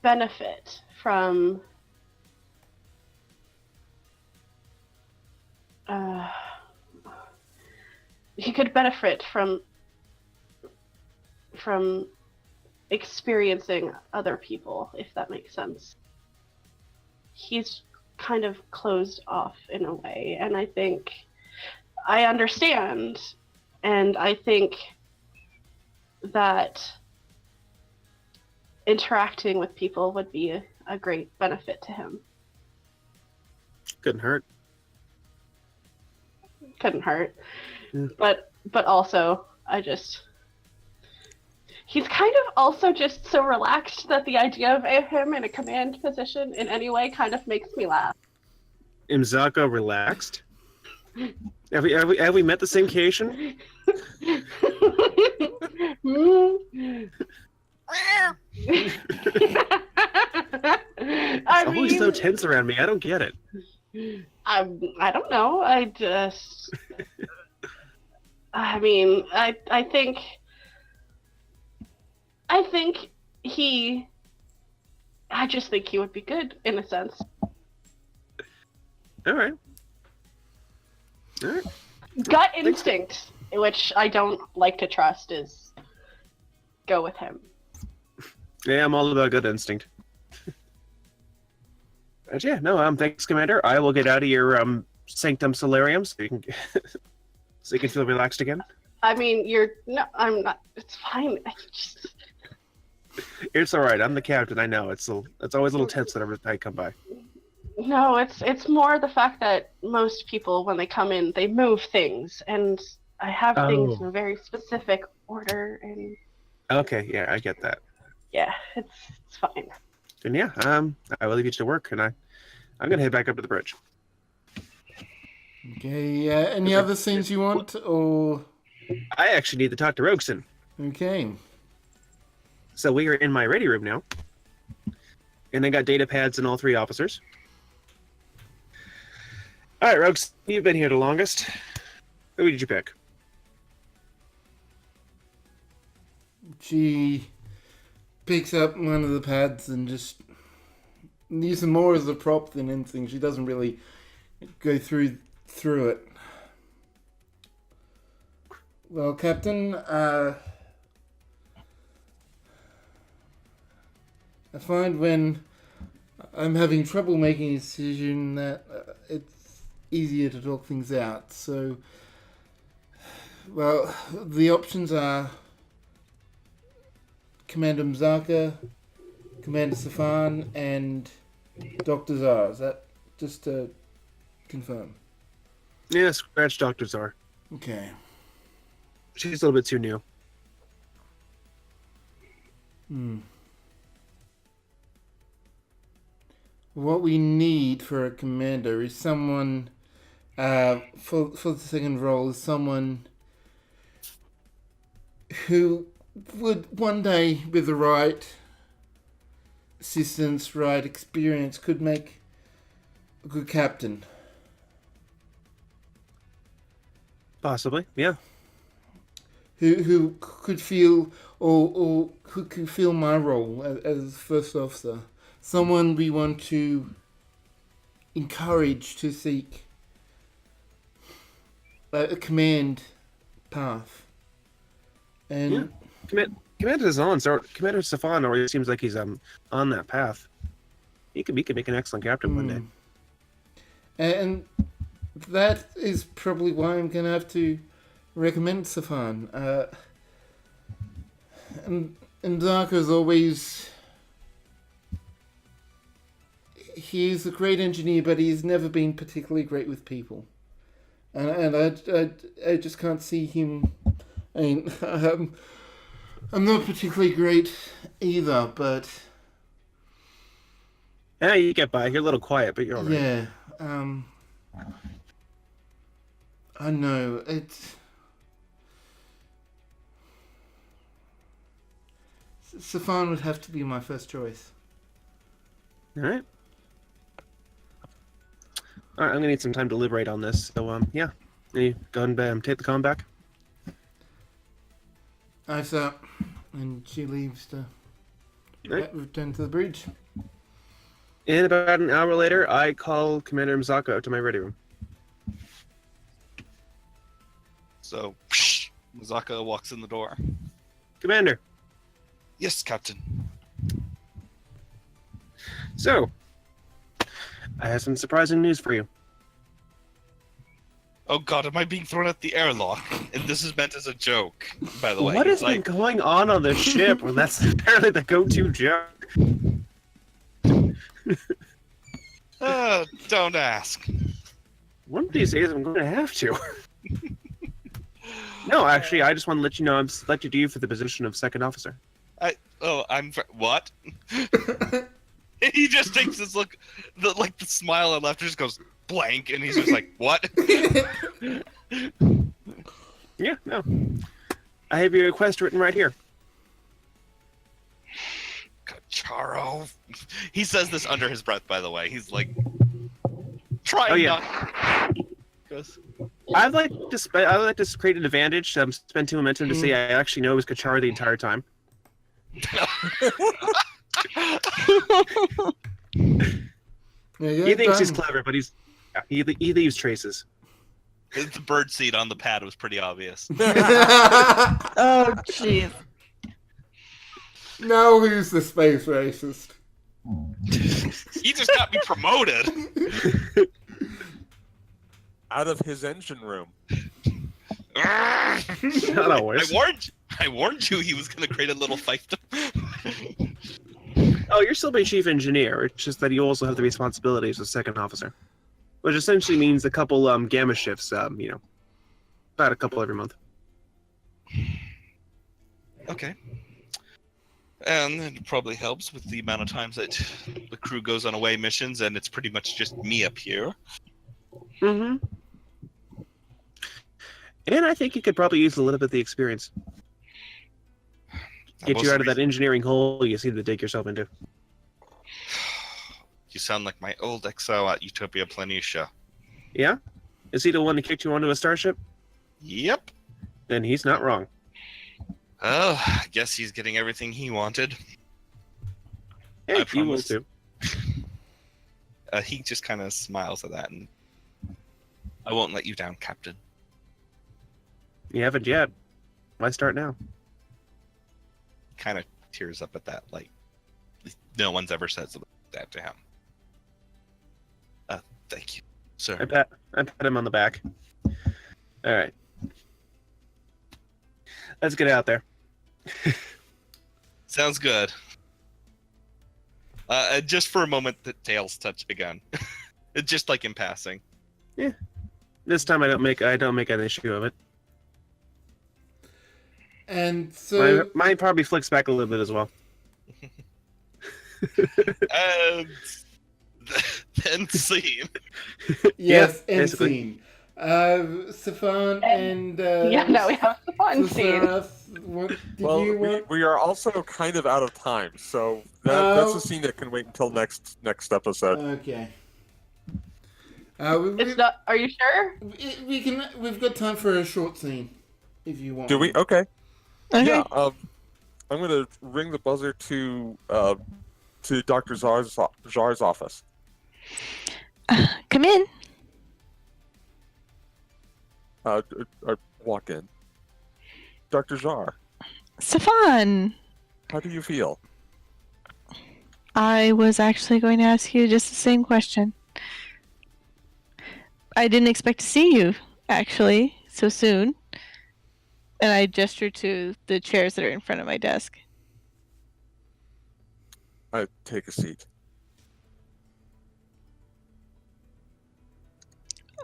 benefit from he could benefit from experiencing other people, if that makes sense. He's kind of closed off in a way, and I think I understand, and I think that interacting with people would be a great benefit to him. Couldn't hurt. Couldn't hurt. Yeah. But also, he's kind of also just so relaxed that the idea of him in a command position in any way kind of makes me laugh. Imzaka relaxed? Have we met the same occasion? I always so tense around me. I don't get it. I don't know. I just think he would be good in a sense. All right. Gut instinct, which I don't like to trust, is go with him. Yeah, I'm all about good instinct. But yeah, no, thanks, Commander. I will get out of your sanctum solarium so you can feel relaxed again. I mean, I'm not. It's fine. It's all right. I'm the captain. I know. It's always a little tense whenever I come by. No, it's more the fact that most people, when they come in, they move things, and I have things in a very specific order. And okay, yeah, I get that. Yeah, it's fine. And yeah, I will leave you to work, and I'm gonna head back up to the bridge. Okay. Any other scenes you want, or? I actually need to talk to Rogeson. Okay. So we are in my ready room now, and I got data pads in all 3 officers. All right, Rogues, you've been here the longest. Who did you pick? She picks up one of the pads and just uses them more as a prop than anything. She doesn't really go through it. Well, Captain, I find when I'm having trouble making a decision that it's easier to talk things out. So, well, the options are Commander Mzaka, Commander Safan, and Dr. Zar. Is that just to confirm? Yeah, scratch Dr. Zar. Okay. She's a little bit too new. What we need for a commander is someone, for the second role, is someone who would one day, with the right assistance, right experience, could make a good captain. Possibly, yeah. Who could feel, or who could feel my role as first officer. Someone we want to encourage to seek a command path. And Commander Safan already seems like he's on that path. He could make an excellent captain one day. And that is probably why I'm going to have to recommend Safan. And Darko's always... He's a great engineer, but he's never been particularly great with people. And I just can't see him... I mean, I'm not particularly great either, but... Yeah, you get by. You're a little quiet, but you're all right. Yeah, I know, it's... Safan would have to be my first choice. Alright. Alright, I'm gonna need some time to deliberate on this, so, yeah. You go ahead and take the comm back. Eyes up, and she leaves to return to the bridge. And about an hour later, I call Commander Mzaka out to my ready room. So, Mazaka walks in the door. Commander, Yes, Captain. so I have some surprising news for you. Oh God, am I being thrown at the airlock? And this is meant as a joke, by the way. What has He's been going on the ship? Well, that's apparently the go-to joke. Don't ask. One of these days, I'm going to have to. No, actually, I just want to let you know I'm selected you for the position of second officer. What? He just takes this look, the smile on laughter just goes blank, and he's just like, what? Yeah, no. I have your request written right here. Charo. He says this under his breath, by the way. He's like, trying not. Goes, I'd like to create an advantage. Spend 2 momentum to say I actually know it was Kachara the entire time. He thinks he's clever, but he leaves traces. the bird seed on the pad was pretty obvious. Oh, jeez. Now who's the space racist? He just got me promoted. Out of his engine room. Not always. I warned you he was going to create a little fiefdom. Oh, you're still my chief engineer. It's just that you also have the responsibilities of second officer, which essentially means a couple gamma shifts. About a couple every month. Okay. And it probably helps with the amount of times that the crew goes on away missions, and it's pretty much just me up here. Mm-hmm. And I think you could probably use a little bit of the experience. Get you out of that engineering hole you seem to dig yourself into. You sound like my old exile at Utopia Planitia. Yeah? Is he the one that kicked you onto a starship? Yep. Then he's not wrong. Oh, I guess he's getting everything he wanted. Hey, I you will promise. too. He just kind of smiles at that, and I won't let you down, Captain. You haven't yet. Why start now? Kind of tears up at that, like no one's ever said something like that to him. Thank you, sir. I pat him on the back. All right. Let's get out there. Sounds good. Just for a moment, the tails touch again. It's just like in passing. Yeah. This time I don't make an issue of it. And so Mine probably flicks back a little bit as well. And then scene. yes, Yeah, end basically. scene. Stefan and Yeah, now we have the fun scene. What did Well, you want? we are also kind of out of time, so that's a scene that can wait until next episode. Okay. It's not. Are you sure? We've got time for a short scene, if you want. Do we? Okay. Okay. Yeah. I'm gonna ring the buzzer to Dr. Zhar's office. Come in. Walk in. Dr. Zhar, Stefan. how do you feel? I was actually going to ask you just the same question. I didn't expect to see you, actually, so soon. And I gestured to the chairs that are in front of my desk. Take a seat.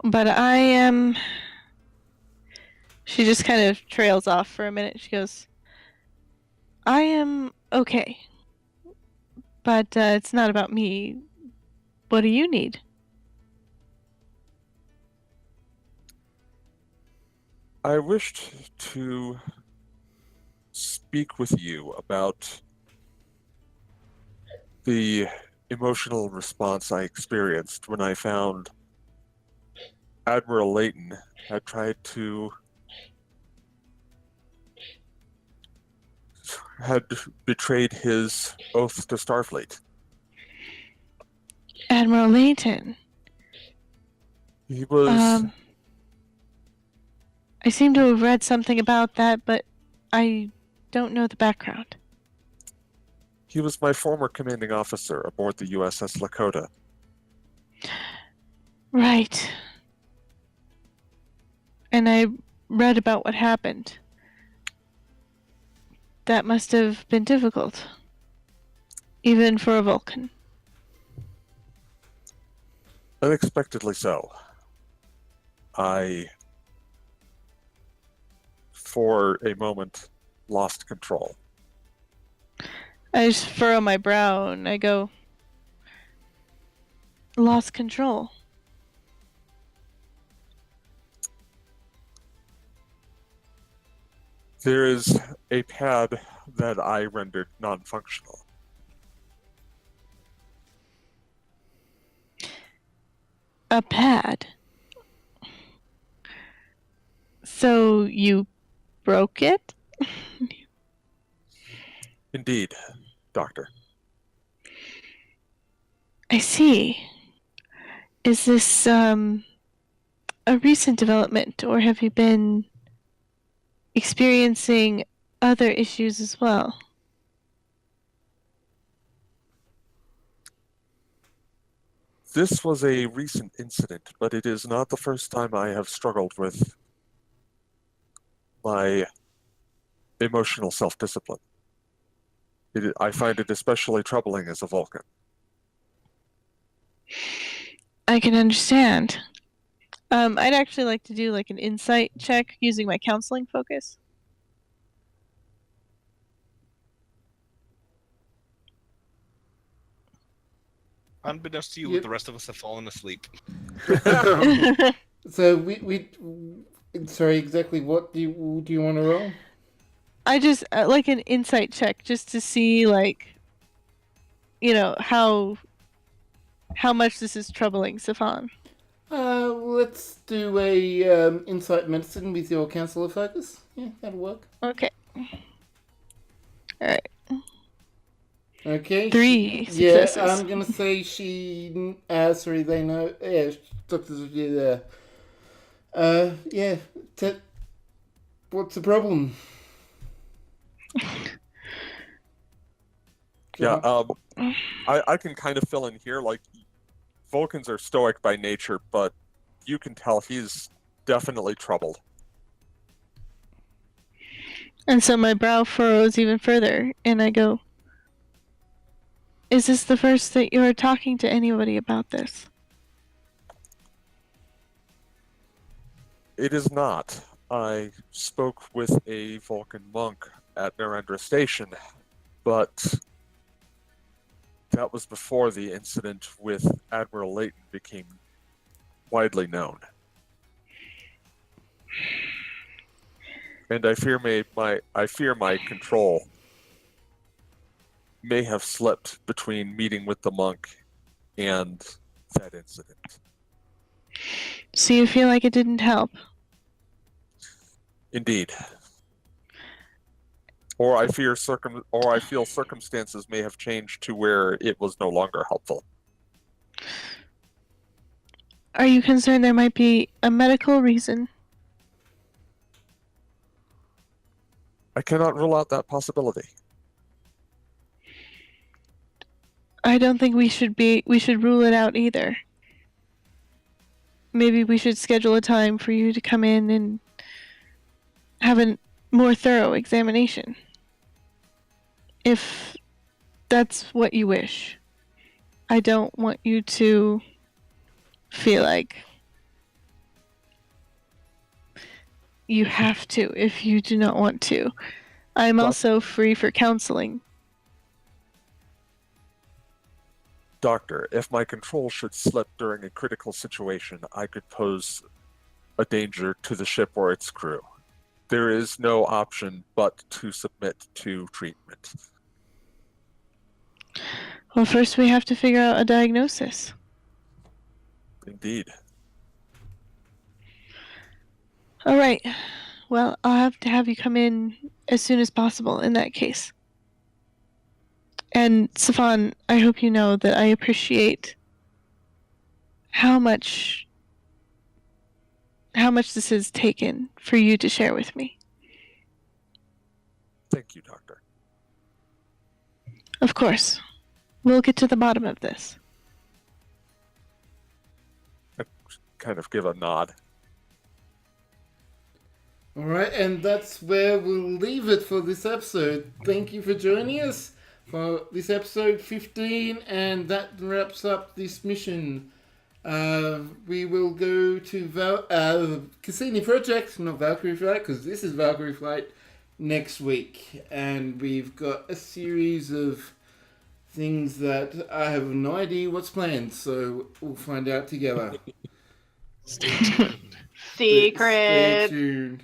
But I am... She just kind of trails off for a minute. She goes, I am okay. But it's not about me. What do you need? I wished to speak with you about the emotional response I experienced when I found Admiral Layton had betrayed his oath to Starfleet. Admiral Layton. He was. I seem to have read something about that, but I don't know the background. He was my former commanding officer aboard the USS Lakota. Right. And I read about what happened. That must have been difficult. Even for a Vulcan. Unexpectedly so. I, for a moment, lost control. I just furrow my brow and I go, lost control. There is a pad that I rendered non-functional. A pad? So you broke it? Indeed, Doctor. I see. Is this a recent development, or have you been experiencing other issues as well? This was a recent incident, but it is not the first time I have struggled with my emotional self-discipline. I find it especially troubling as a Vulcan. I can understand. I'd actually like to do like an insight check using my counseling focus. Unbeknownst to you, Yep. the rest of us have fallen asleep. So we sorry, exactly what do you want to roll? I just like an insight check just to see like, you know, how much this is troubling Safan. Let's do a insight medicine with your counselor focus. Yeah, that'll work. Okay. Alright. Okay. 3 Yeah, successes. I'm gonna say she. Sorry, they know. Yeah, doctors are there. Yeah. What's the problem? Yeah, I can kind of fill in here, like, Vulcans are stoic by nature, but you can tell he's definitely troubled. And so my brow furrows even further, and I go, is this the first that you're talking to anybody about this? It is not. I spoke with a Vulcan monk at Narendra Station, but that was before the incident with Admiral Layton became widely known. And I fear my control may have slipped between meeting with the monk and that incident. So you feel like it didn't help? Indeed. Or I feel circumstances may have changed to where it was no longer helpful. Are you concerned there might be a medical reason? I cannot rule out that possibility. I don't think we should rule it out either. Maybe we should schedule a time for you to come in and have a more thorough examination. If that's what you wish. I don't want you to feel like you have to if you do not want to. I'm also free for counseling. Doctor, if my control should slip during a critical situation, I could pose a danger to the ship or its crew. There is no option but to submit to treatment. Well, first we have to figure out a diagnosis. Indeed. All right. Well, I'll have to have you come in as soon as possible in that case. And Safan, I hope you know that I appreciate how much this has taken for you to share with me. Thank you, Doctor. Of course. We'll get to the bottom of this. I kind of give a nod. Alright, and that's where we'll leave it for this episode. Thank you for joining us for this episode 15, and that wraps up this mission. We will go to Cassini Project, not Valkyrie Flight, because this is Valkyrie Flight, next week. And we've got a series of things that I have no idea what's planned, so we'll find out together. Stay tuned. Secret. Stay tuned.